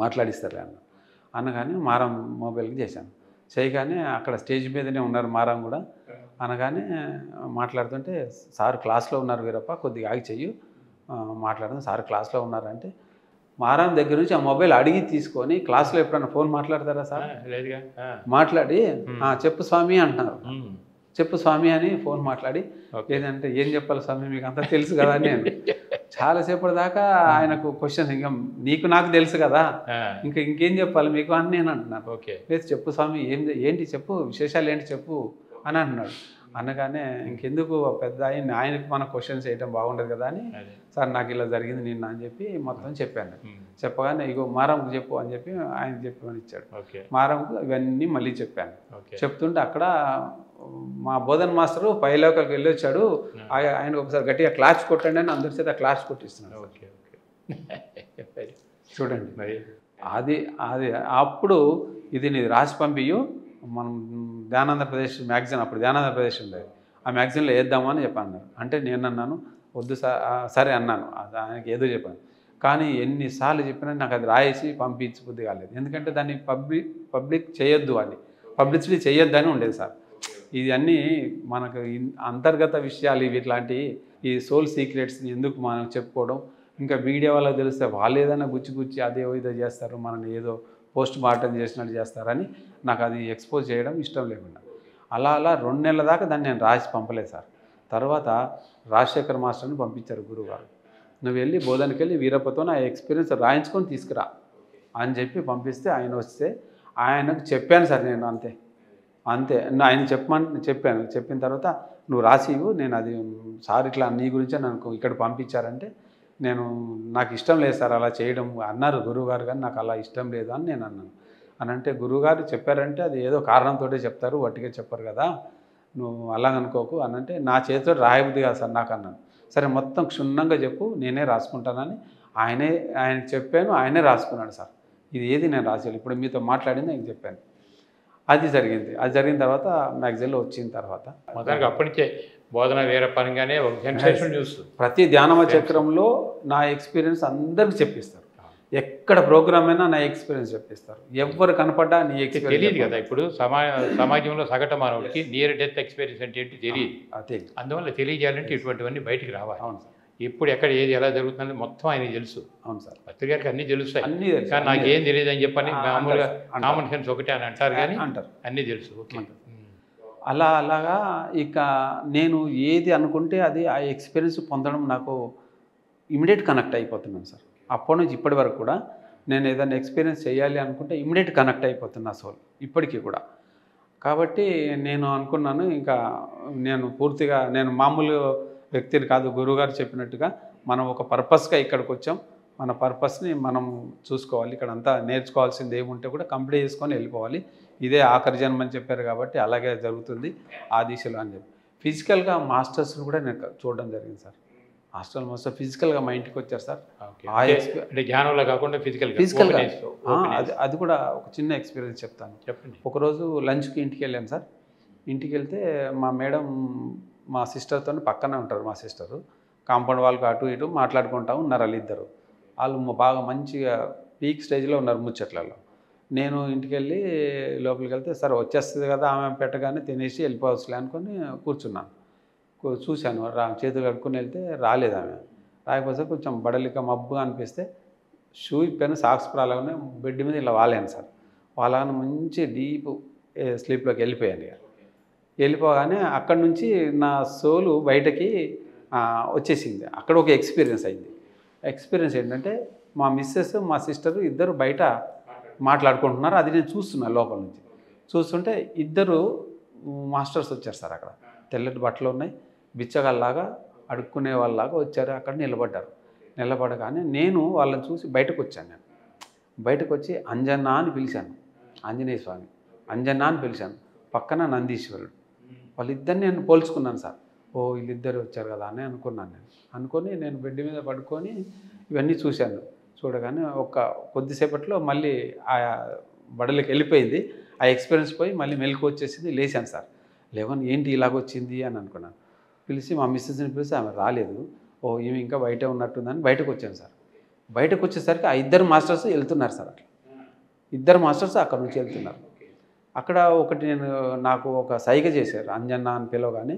మాట్లాడిస్తారు అన్న అనగానే మారం మొబైల్కి చేశాను. చేయగానే అక్కడ స్టేజ్ మీదనే ఉన్నారు మారం కూడా. అనగానే మాట్లాడుతుంటే సార్ క్లాస్లో ఉన్నారు వీరప్ప, కొద్దిగా ఆగి చెయ్యి మాట్లాడుతుంది, సార్ క్లాస్లో ఉన్నారంటే మారం దగ్గర నుంచి ఆ మొబైల్ అడిగి తీసుకొని క్లాస్లో ఎప్పుడన్నా ఫోన్ మాట్లాడతారా సార్? మాట్లాడి చెప్పు స్వామి అంటున్నారు. చెప్పు స్వామి అని ఫోన్ మాట్లాడి ఏదంటే ఏం చెప్పాలి స్వామి మీకు అంతా తెలుసు కదా అని నేను చాలాసేపటి దాకా ఆయనకు క్వశ్చన్స్, ఇంకా నీకు నాకు తెలుసు కదా ఇంకేం చెప్పాలి మీకు అని నేను అంటున్నాను. లేదు చెప్పు స్వామి ఏంటి చెప్పు, విశేషాలు ఏంటి చెప్పు అని అంటున్నాడు. అనగానే ఇంకెందుకు పెద్ద ఆయనకు మన క్వశ్చన్స్ వేయటం బాగుండదు కదా అని, సార్ నాకు ఇలా జరిగింది నిన్న అని చెప్పి మొత్తం చెప్పాను. చెప్పగానే ఇగో మారంకు చెప్పు అని చెప్పి ఆయన చెప్పమని ఇచ్చాడు. మారంకు ఇవన్నీ మళ్ళీ చెప్పాను. చెప్తుంటే అక్కడ మా బోధన్ మాస్టరు పైలోకల్కి వెళ్ళి వచ్చాడు. ఆయన ఒకసారి గట్టిగా క్లాస్ కొట్టండి అని అందరి చేత క్లాస్ కొట్టిస్తున్నాడు. చూడండి అది అప్పుడు ఇది నీది రాసి పంపియు, మనం ధ్యానాంధ్రప్రదేశ్ మ్యాగజైన్, అప్పుడు ధ్యానాంధ్రప్రదేశ్ ఉండేది, ఆ మ్యాగజైన్లో వేద్దామని చెప్పాను. అంటే నేను అన్నాను వద్దు సరే అన్నాను. ఆయనకి ఏదో చెప్పాను. కానీ ఎన్నిసార్లు చెప్పినా నాకు అది రాయేసి పంపించబుద్ధి కాలేదు. ఎందుకంటే దాన్ని పబ్లిక్ చేయొద్దు అని, పబ్లిసిటీ చేయొద్దు అని ఉండేది సార్. ఇది అన్నీ మనకు అంతర్గత విషయాలు ఇవి, ఇట్లాంటి ఈ సోల్ సీక్రెట్స్ని ఎందుకు మనం చెప్పుకోవడం, ఇంకా మీడియా వాళ్ళకి తెలిస్తే వాళ్ళు ఏదైనా గుచ్చి అదే ఏదో చేస్తారు, మనల్ని ఏదో పోస్ట్ మార్టం చేసినట్టు చేస్తారని నాకు అది ఎక్స్పోజ్ చేయడం ఇష్టం లేకుండా అలా 2 నెలల దాకా దాన్ని నేను రాసి పంపలేదు సార్. తర్వాత రాజశేఖర్ మాస్టర్ని పంపించారు గురువుగారు, నువ్వు వెళ్ళి బోధనకి వెళ్ళి వీరప్పతో ఆ ఎక్స్పీరియన్స్ రాయించుకొని తీసుకురా అని చెప్పి పంపిస్తే ఆయన వస్తే ఆయనకు చెప్పాను సార్. నేను అంతే ఆయన చెప్పాను. చెప్పిన తర్వాత నువ్వు రాసివు, నేను అది సార్ ఇట్లా నీ గురించే నాకు ఇక్కడ పంపించారంటే నాకు ఇష్టం లేదు సార్ అలా చేయడం అన్నారు గురువుగారు, కానీ నాకు అలా ఇష్టం లేదు అని నేను అన్నాను. అని అంటే గురువుగారు చెప్పారంటే అది ఏదో కారణంతో చెప్తారు, వట్టిగా చెప్పరు కదా, నువ్వు అలాగనుకోకు అని అంటే నా చేతితో రాయబుద్ది కాదు సార్ నాకు అన్నాను. సరే మొత్తం క్షుణ్ణంగా చెప్పు, నేనే రాసుకుంటానని ఆయనకి చెప్పాను, ఆయనే రాసుకున్నాడు సార్. ఇది ఏది నేను రాసేయాలి, ఇప్పుడు మీతో మాట్లాడింది నేను చెప్పాను. అది జరిగింది. అది జరిగిన తర్వాత మ్యాగజైన్లో వచ్చిన తర్వాత మొత్తానికి అప్పటి నుంచే బోధన వీరప్పనగానే ఒక సెన్సేషన్ న్యూస్. ప్రతి ధ్యానమ చక్రంలో నా ఎక్స్పీరియన్స్ అందరికి చెప్పిస్తారు, ఎక్కడ ప్రోగ్రామ్ అయినా నా ఎక్స్పీరియన్స్ చెప్పిస్తారు, ఎవరు కనపడ్డా నీ ఎక్స్పీరియన్స్ తెలియదు కదా. ఇప్పుడు సమాజంలో సగటు మానవుడికి నియర్ డెత్ ఎక్స్పీరియన్స్ అంటే ఏంటి తెలియదు. అందువల్ల తెలియజేయాలంటే ఇటువంటివన్నీ బయటికి రావాలి. అవును సార్. ఎప్పుడు ఎక్కడ ఏది ఎలా జరుగుతుందని మొత్తం ఆయనకి తెలుసు. అవును సార్. పత్రిక గారికి అన్నీ తెలుస్తాయి, అన్నీ తెలుసు. కానీ నాకేం తెలియదు అని చెప్పని మామూలుగా కామన్ సెన్స్ ఒకటే అని అంటారు, కానీ అన్నీ తెలుసు. ఓకే. అలాగా ఇక నేను ఏది అనుకుంటే అది ఆ ఎక్స్పీరియన్స్ పొందడం నాకు ఇమీడియట్ కనెక్ట్ అయిపోతున్నాను సార్. అప్పటి నుంచి ఇప్పటి వరకు కూడా నేను ఏదైనా ఎక్స్పీరియన్స్ చేయాలి అనుకుంటే ఇమీడియట్ కనెక్ట్ అయిపోతున్నా సోల్ ఇప్పటికీ కూడా. కాబట్టి నేను అనుకున్నాను ఇంకా నేను పూర్తిగా నేను మామూలు వ్యక్తిని కాదు, గురువుగారు చెప్పినట్టుగా మనం ఒక పర్పస్గా ఇక్కడికి వచ్చాం, మన పర్పస్ని మనం చూసుకోవాలి, ఇక్కడ అంతా నేర్చుకోవాల్సింది ఏముంటే కూడా కంప్లీట్ చేసుకొని వెళ్ళిపోవాలి, ఇదే ఆఖరి జన్మ అని చెప్పారు కాబట్టి అలాగే జరుగుతుంది ఆ దిశలో అని చెప్పి. ఫిజికల్గా మాస్టర్స్ని కూడా నేను చూడడం జరిగింది సార్. హాస్టల్ మాస్టర్ ఫిజికల్గా మా ఇంటికి వచ్చారు సార్. అంటే జ్ఞానంలో కాకుండా ఫిజికల్గా అది కూడా ఒక చిన్న ఎక్స్పీరియన్స్ చెప్తాను. చెప్పండి. ఒకరోజు లంచ్కి ఇంటికి వెళ్ళాను సార్. ఇంటికి వెళ్తే మా మేడం మా సిస్టర్తో పక్కనే ఉంటారు. మా సిస్టరు కాంపౌండ్ వాళ్ళకి అటు ఇటు మాట్లాడుకుంటా ఉన్నారు వాళ్ళిద్దరు. వాళ్ళు బాగా మంచిగా పీక్ స్టేజ్లో ఉన్నారు ముచ్చట్లలో. నేను ఇంటికి వెళ్ళి లోపలికి వెళ్తే సరే వచ్చేస్తుంది కదా ఆమె పెట్టగానే తినేసి వెళ్ళిపోవచ్చులే అనుకొని కూర్చున్నాను. చూశాను చేతులు కడుక్కొని వెళ్తే రాలేదు ఆమె. రాకపోతే కొంచెం బడలిక మబ్బుగా అనిపిస్తే షూ ఇప్పాను, సాక్స్ ప్రాలాగానే బెడ్ మీద ఇలా వాలాను సార్. వాళ్ళని మంచి డీప్ స్లీప్లోకి వెళ్ళిపోయాను. ఇక వెళ్ళిపోగానే అక్కడి నుంచి నా సోలు బయటకి వచ్చేసింది. అక్కడ ఒక ఎక్స్పీరియన్స్ అయింది. ఎక్స్పీరియన్స్ ఏంటంటే మా మిస్సెస్ మా సిస్టరు ఇద్దరు బయట మాట్లాడుకుంటున్నారు. అది నేను చూస్తున్నాను లోపల నుంచి. చూస్తుంటే ఇద్దరు మాస్టర్స్ వచ్చారు సార్. అక్కడ తెల్లటి బట్టలు ఉన్నాయి, బిచ్చగాళ్ళలాగా అడుక్కునే వాళ్ళలాగా వచ్చారు. అక్కడ నిలబడగానే నేను వాళ్ళని చూసి బయటకు వచ్చాను. నేను బయటకు వచ్చి అంజన్న అని పిలిచాను, ఆంజనేయ స్వామి అంజన్న అని పిలిచాను. పక్కన నందీశ్వరుడు. వాళ్ళిద్దరిని నేను పోల్చుకున్నాను సార్. ఓ వీళ్ళిద్దరు వచ్చారు కదా అని అనుకొని నేను బెడ్ మీద పడుకొని ఇవన్నీ చూశాను. చూడగానే కొద్దిసేపట్లో మళ్ళీ ఆ బడలికి వెళ్ళిపోయింది. ఆ ఎక్స్పీరియన్స్ పోయి మళ్ళీ మెలకు వచ్చేసింది. లేచాను సార్. లేవని ఏంటి ఇలాగొచ్చింది అని అనుకున్నాను. పిలిచి మా మిస్సెస్ని పిలిచి ఆమె రాలేదు. ఓ ఈమె ఇంకా బయటే ఉన్నట్టుందని బయటకు వచ్చాను సార్. బయటకు వచ్చేసరికి ఆ ఇద్దరు మాస్టర్స్ వెళ్తున్నారు సార్. అట్లా ఇద్దరు మాస్టర్స్ అక్కడ నుంచి వెళ్తున్నారు. అక్కడ ఒకటి నాకు ఒక సైగ చేశారు, అంజన్న అని పిలవగానే.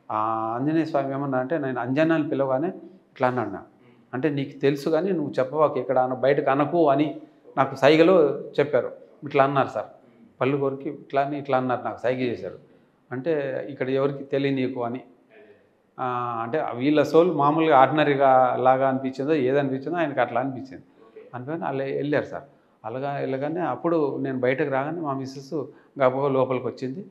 ఆంజనేయ స్వామి ఏమన్నా అంటే నేను అంజన్న అని పిలవగానే ఇట్లా అన్నాడు. అంటే నీకు తెలుసు కానీ నువ్వు చెప్పవాకు ఇక్కడ బయటకు అనకు అని నాకు సైగలో చెప్పారు. ఇట్లా అన్నారు సార్. పళ్ళు కొరికి ఇట్లా అన్నారు, నాకు సైగ చేశారు. అంటే ఇక్కడ ఎవరికి తెలియనీకు అని. అంటే వీళ్ళ సోల్ మామూలుగా ఆర్డినరీగా లాగా అనిపించిందో ఏదనిపించిందో ఆయనకు అట్లా అనిపించింది. అనిపోయిన వాళ్ళు వెళ్ళారు సార్. అలాగా వెళ్ళగానే అప్పుడు నేను బయటకు రాగానే మా మిస్సెస్ గబగబా లోపలికి వచ్చింది.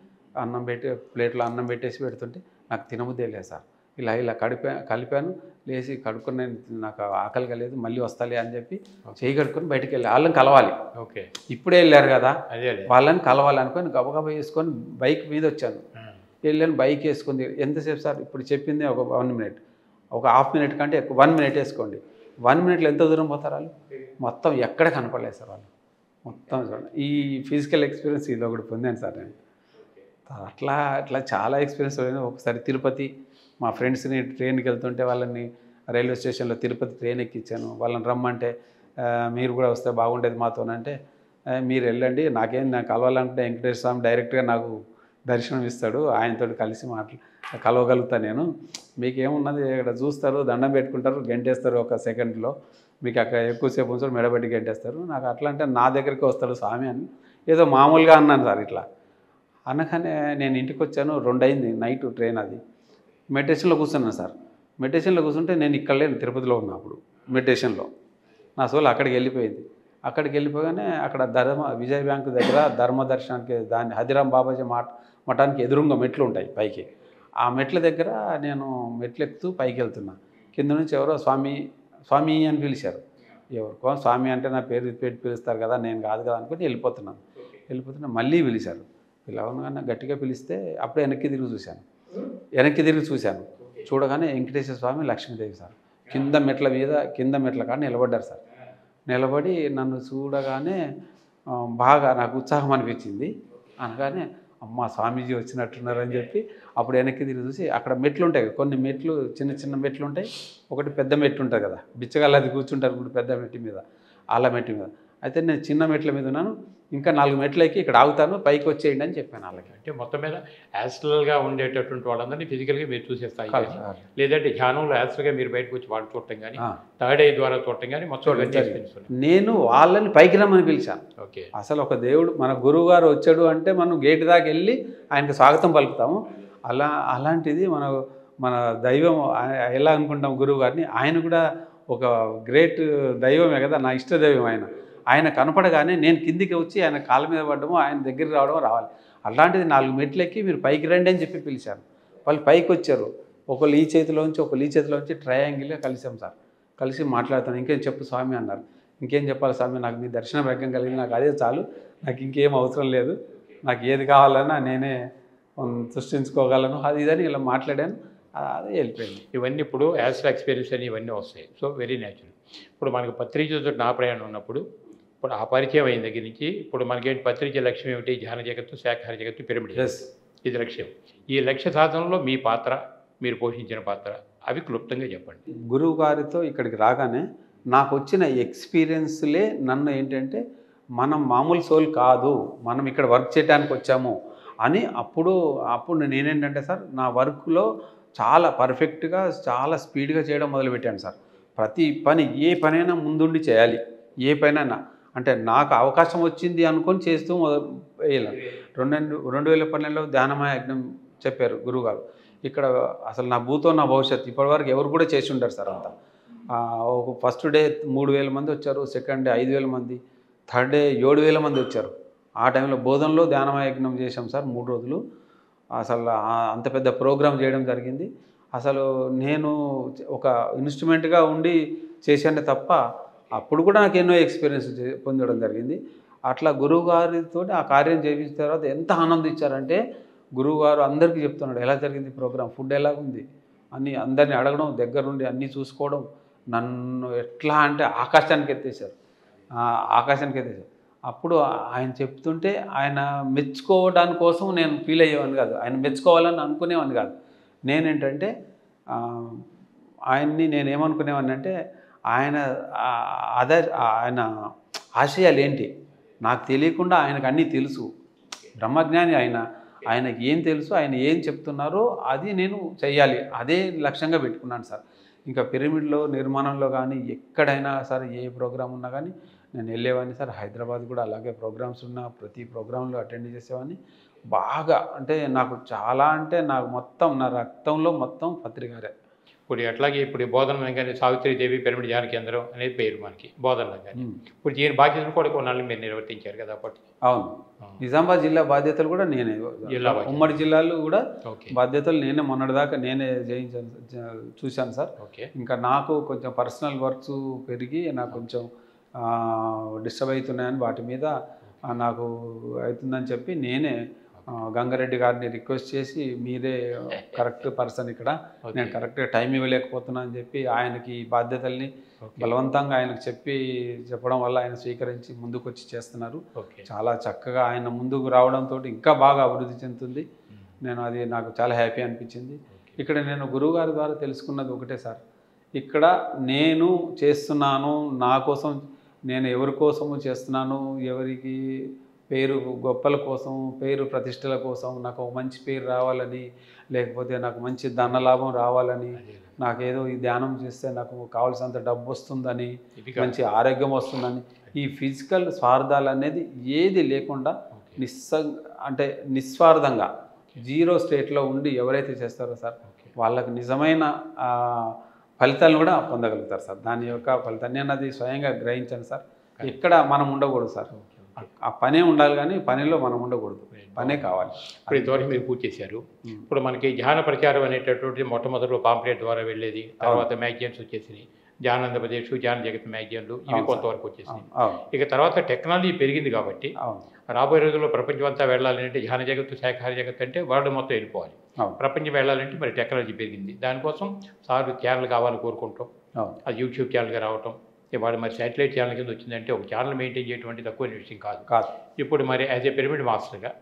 ప్లేట్లో అన్నం పెట్టేసి పెడుతుంటే నాకు తినబుద్దే లేదు సార్. ఇలా కలిపాను. లేచి కడుక్కుని నాకు ఆకలి కలేదు, మళ్ళీ వస్తాలే అని చెప్పి చేయి కడుక్కొని బయటకు వెళ్ళి వాళ్ళని కలవాలి. ఓకే, ఇప్పుడే వెళ్ళారు కదా అదే వాళ్ళని కలవాలి అనుకొని గబగబా వేసుకొని బైక్ మీద వచ్చాను. వెళ్ళాను, బైక్ వేసుకుంది. ఎంతసేపు సార్ ఇప్పుడు చెప్పింది ఒక 1 మినిట్, ఒక హాఫ్ మినిట్ కంటే ఎక్కువ 1 మినిట్ వేసుకోండి. 1 మినిట్లో ఎంత దూరం పోతారు వాళ్ళు? మొత్తం ఎక్కడ కనపడలేదు సార్ వాళ్ళు మొత్తం. ఈ ఫిజికల్ ఎక్స్పీరియన్స్ ఇది ఒకటి పొందాను సార్ నేను. అట్లా చాలా ఎక్స్పీరియన్స్. ఒకసారి తిరుపతి మా ఫ్రెండ్స్ని ట్రైన్కి వెళ్తుంటే వాళ్ళని రైల్వే స్టేషన్లో తిరుపతి ట్రైన్ ఎక్కించాను. వాళ్ళని రమ్మంటే మీరు కూడా వస్తే బాగుండేది మాతోనంటే మీరు వెళ్ళండి, నాకు కలవాలంటే వెంకటేశ్వర స్వామి డైరెక్ట్గా నాకు దర్శనం ఇస్తాడు, ఆయనతో కలిసి కలవగలుగుతా నేను, మీకేమున్నది ఇక్కడ చూస్తారు, దండం పెట్టుకుంటారు, గంటేస్తారు ఒక సెకండ్లో, మీకు అక్కడ ఎక్కువసేపు ఉంచారు మెడబెట్టి గంటేస్తారు, నాకు అట్లా అంటే నా దగ్గరికి వస్తాడు స్వామి అని ఏదో మామూలుగా అన్నాను సార్. ఇట్లా అనగానే నేను ఇంటికి వచ్చాను, 2 అయింది నైట్ ట్రైన్. అది మెడిటేషన్లో కూర్చున్నాను సార్. మెడిటేషన్లో కూర్చుంటే నేను ఇక్కడ లేను, తిరుపతిలో ఉన్నా అప్పుడు మెడిటేషన్లో. నా సోల్ అక్కడికి వెళ్ళిపోయింది. అక్కడికి వెళ్ళిపోగానే అక్కడ విజయ బ్యాంకు దగ్గర ధర్మ దర్శనానికి దాన్ని హదిరాం బాబాజీ మఠానికి ఎదురుగా మెట్లు ఉంటాయి పైకి. ఆ మెట్ల దగ్గర నేను మెట్లు ఎక్కుతూ పైకి వెళ్తున్నా. కింద నుంచి ఎవరో స్వామి అని పిలిచారు. ఎవరికో స్వామి అంటే నా పేరు పెట్టి పిలుస్తారు కదా, నేను కాదు కదా అనుకుంటే వెళ్ళిపోతున్నా. మళ్ళీ పిలిచారు. పిలవగానే గట్టిగా పిలిస్తే అప్పుడే వెనక్కి తిరిగి చూశాను. చూడగానే వెంకటేశ్వర స్వామి, లక్ష్మీదేవి సార్ కింద మెట్ల కాడ నిలబడ్డారు సార్. నిలబడి నన్ను చూడగానే బాగా నాకు ఉత్సాహం అనిపించింది. అనగానే అమ్మ స్వామీజీ వచ్చినట్టున్నారని చెప్పి అప్పుడు వెనక్కి తిరిగి చూసి అక్కడ మెట్లు ఉంటాయి, కొన్ని మెట్లు చిన్న మెట్లు ఉంటాయి, ఒకటి పెద్ద మెట్టు ఉంటుంది కదా, బిచ్చగాళ్ళు కూర్చుంటారు ఇప్పుడు పెద్ద మెట్టు మీద, అలా మెట్టు మీద. అయితే నేను చిన్న మెట్ల మీద ఉన్నాను, ఇంకా 4 మెట్లు ఎక్కి ఇక్కడ ఆగుతాను, పైకి వచ్చేయండి అని చెప్పాను వాళ్ళకి. అంటే మొత్తం మీద యాస్ట్రల్గా ఉండేటటువంటి వాళ్ళందరినీ ఫిజికల్గా మీరు చూసేస్తాయి, లేదంటే ధ్యానంలో యాస్ట్రల్గా మీరు బయటకు వచ్చి వాళ్ళు చూడటం కానీ, థర్డ్ ఐ ద్వారా చూడటం కానీ మొత్తం నేను వాళ్ళని పైకి రమ్మని పిలిచాను. ఓకే, అసలు ఒక దేవుడు మన గురువు గారు వచ్చాడు అంటే మనం గేటు దాకా వెళ్ళి ఆయనకు స్వాగతం పలుకుతాము. అలాంటిది మన దైవం ఎలా అనుకుంటాం గురువు గారిని, ఆయన కూడా ఒక గ్రేట్ దైవమే కదా, నా ఇష్ట దైవం ఆయన కనపడగానే నేను కిందికి వచ్చి ఆయన కాళ్ళ మీద పడ్డము, ఆయన దగ్గరికి రావాలి. అలాంటిది 4 మెట్లు ఎక్కి మీరు పైకి రండి అని చెప్పి పిలిచాను. వాళ్ళు పైకి వచ్చారు. ఒకళ్ళు ఈ చేతిలోంచి ట్రయాంగిల్గా కలిసాం సార్. కలిసి మాట్లాడుతాను. ఇంకేం చెప్పు స్వామి అన్నారు. ఇంకేం చెప్పాలి స్వామి, నాకు మీ దర్శన భాగ్యం కలిగి నాకు అదే చాలు, నాకు ఇంకేం అవసరం లేదు, నాకు ఏది కావాలన్నా నేనే సృష్టించుకోగలను, అది ఇదని ఇలా మాట్లాడాను. అదే వెళ్ళిపోయింది. ఇవన్నీ ఇప్పుడు యాస్ట్రల్ ఎక్స్పీరియన్స్ అని ఇవన్నీ వస్తాయి. So very natural. ఇప్పుడు మనకు పత్రిజతో నా ప్రయాణం ఉన్నప్పుడు ఇప్పుడు ఆ పరిచయం అయిన దగ్గర నుంచి ఇప్పుడు మనకేంటి పత్రిజ లక్ష్యం ఏమిటి, ధ్యాన జగత్తు, శాఖాహార జగత్తు, పిరమిడ్, ఇది లక్ష్యం. ఈ లక్ష్య సాధనలో మీ పాత్ర, మీరు పోషించిన పాత్ర అవి క్లుప్తంగా చెప్పండి. గురువు గారితో ఇక్కడికి రాగానే నాకు వచ్చిన ఎక్స్పీరియన్స్లే నన్ను ఏంటంటే మనం మామూలు సోల్ కాదు, మనం ఇక్కడ వర్క్ చేయడానికి వచ్చాము అని అప్పుడు నేనేంటంటే సార్ నా వర్క్లో చాలా పర్ఫెక్ట్గా చాలా స్పీడ్గా చేయడం మొదలుపెట్టాను సార్. ప్రతి పని ఏ పనైనా ముందుండి చేయాలి, ఏ పనైనా అంటే నాకు అవకాశం వచ్చింది అనుకొని చేస్తూ వేయాలి. 2012లో ధ్యానమయ యజ్ఞం చెప్పారు గురువుగారు. ఇక్కడ అసలు నా భూతో నా భవిష్యత్తు ఇప్పటివరకు ఎవరు కూడా చేసి ఉంటారు సార్. అంతా ఒక ఫస్ట్ డే 3000 మంది వచ్చారు, సెకండ్ డే 5000 మంది, థర్డ్ డే 7000 మంది వచ్చారు. ఆ టైంలో బోధనలో ధ్యానమయ యజ్ఞం చేశాం సార్ 3 రోజులు. అసలు అంత పెద్ద ప్రోగ్రాం చేయడం జరిగింది. అసలు నేను ఒక ఇన్స్ట్రుమెంట్గా ఉండి చేశానే తప్ప అప్పుడు కూడా నాకు ఎన్నో ఎక్స్పీరియన్స్ పొందడం జరిగింది. అట్లా గురువుగారితో ఆ కార్యం చేయించిన తర్వాత ఎంత ఆనందం ఇచ్చారంటే గురువుగారు అందరికీ చెప్తున్నాడు ఎలా జరిగింది ప్రోగ్రాం, ఫుడ్ ఎలాగుంది అని అందరినీ అడగడం, దగ్గర నుండి అన్నీ చూసుకోవడం. నన్ను ఎట్లా అంటే ఆకాశానికి ఎత్తేసారు. అప్పుడు ఆయన చెప్తుంటే ఆయన మెచ్చుకోవడానికి కోసం నేను ఫీల్ అయ్యేవాడిని కాదు, ఆయన మెచ్చుకోవాలని అనుకునేవాడిని కాదు. నేనేంటంటే ఆయన్ని నేనేమనుకునేవాడిని అంటే ఆయన ఆశయాలు ఏంటి నాకు తెలియకుండా ఆయనకు అన్నీ తెలుసు. బ్రహ్మజ్ఞాని ఆయనకి ఏం తెలుసు, ఆయన ఏం చెప్తున్నారో అది నేను చెయ్యాలి, అదే లక్ష్యంగా పెట్టుకున్నాను సార్. ఇంకా పిరమిడ్లో నిర్మాణంలో కానీ ఎక్కడైనా సరే ఏ ప్రోగ్రాం ఉన్నా కానీ నేను వెళ్ళేవాడిని సార్. హైదరాబాద్ కూడా అలాగే ప్రోగ్రామ్స్ ఉన్నా ప్రతి ప్రోగ్రాంలో అటెండ్ చేసేవాడిని. బాగా అంటే నాకు చాలా అంటే నాకు మొత్తం నా రక్తంలో మొత్తం పత్రికారే. ఇప్పుడు ఎట్లాగే ఇప్పుడు బోధన రంగానే సావిత్రీదేవి పిరమిడ్ ధ్యాన కేంద్రం అనేది పేరు మనకి బోధన రంగానే. ఇప్పుడు దీని బాధ్యతలు కూడా కొన్నాళ్ళు మీరు నిర్వర్తించారు కదా అప్పట్లో. అవును, నిజామాబాద్ జిల్లా బాధ్యతలు కూడా నేనే, ఉమ్మడి జిల్లాలో కూడా బాధ్యతలు నేనే మొన్నటిదాకా నేనే చూశాను సార్. ఇంకా నాకు కొంచెం పర్సనల్ వర్క్స్ పెరిగి నాకు కొంచెం డిస్టర్బ్ అవుతున్నాయని వాటి మీద నాకు అవుతుందని చెప్పి నేనే గంగారెడ్డి గారిని రిక్వెస్ట్ చేసి మీరే కరెక్ట్ పర్సన్ ఇక్కడ, నేను కరెక్ట్గా టైం ఇవ్వలేకపోతున్నా అని చెప్పి ఆయనకి బాధ్యతల్ని బలవంతంగా ఆయనకు చెప్పడం వల్ల ఆయన స్వీకరించి ముందుకు వచ్చి చేస్తున్నారు. చాలా చక్కగా ఆయన ముందుకు రావడంతో ఇంకా బాగా అభివృద్ధి చెందుతుంది. నాకు చాలా హ్యాపీ అనిపించింది. ఇక్కడ నేను గురువుగారి ద్వారా తెలుసుకున్నది ఒకటే సార్, ఇక్కడ నేను చేస్తున్నాను, నా కోసం, నేను ఎవరి కోసము చేస్తున్నాను, ఎవరికి పేరు గొప్పల కోసం, పేరు ప్రతిష్టల కోసం, నాకు ఒక మంచి పేరు రావాలని, లేకపోతే నాకు మంచి ధనలాభం రావాలని, నాకేదో ఈ ధ్యానం చేస్తే నాకు కావాల్సినంత డబ్బు వస్తుందని, మంచి ఆరోగ్యం వస్తుందని, ఈ ఫిజికల్ స్వార్థాలు అనేది ఏది లేకుండా అంటే నిస్వార్థంగా జీరో స్టేట్లో ఉండి ఎవరైతే చేస్తారో సార్ వాళ్ళకి నిజమైన ఫలితాలను కూడా పొందగలుగుతారు సార్. దాని యొక్క ఫలితాన్ని నేను అది స్వయంగా గ్రహించాను సార్. ఇక్కడ మనం ఉండకూడదు సార్, ఆ పనే ఉండాలి కానీ పనిలో మనం ఉండకూడదు, పనే కావాలి. ఇప్పుడు ఇంతవరకు మీరు పూర్తి చేశారు. ఇప్పుడు మనకి ధ్యాన ప్రచారం అనేటటువంటి మొట్టమొదటిలో పాంప్లెట్ ద్వారా వెళ్ళేది, తర్వాత మ్యాగజైన్స్ వచ్చేసినాయి, ధ్యానాంధ్రప్రదేశ్, ధ్యాన జగత్ మ్యాగజైన్లు ఇవి కొంతవరకు వచ్చేసినాయి. ఇక తర్వాత టెక్నాలజీ పెరిగింది కాబట్టి రాబోయే రోజుల్లో ప్రపంచం అంతా వెళ్ళాలంటే ధ్యాన జగత్తు, శాఖాహార జగత్ అంటే వరల్డ్ మొత్తం వెళ్ళిపోవాలి. ప్రపంచం వెళ్ళాలంటే మరి టెక్నాలజీ పెరిగింది. దానికోసం సార్ ఛానల్ కావాలని కోరుకుంటాం, అది యూట్యూబ్ ఛానల్గా రావటం. ఇవాళ మరి శాటిలైట్ ఛానల్ కింద వచ్చిందంటే ఒక ఛానల్ మెయింటైన్ చేయటువంటి తక్కువ విషయం కాదు. ఇప్పుడు మరి యాజ్ ఏ పిరమిడ్ మాస్టర్గా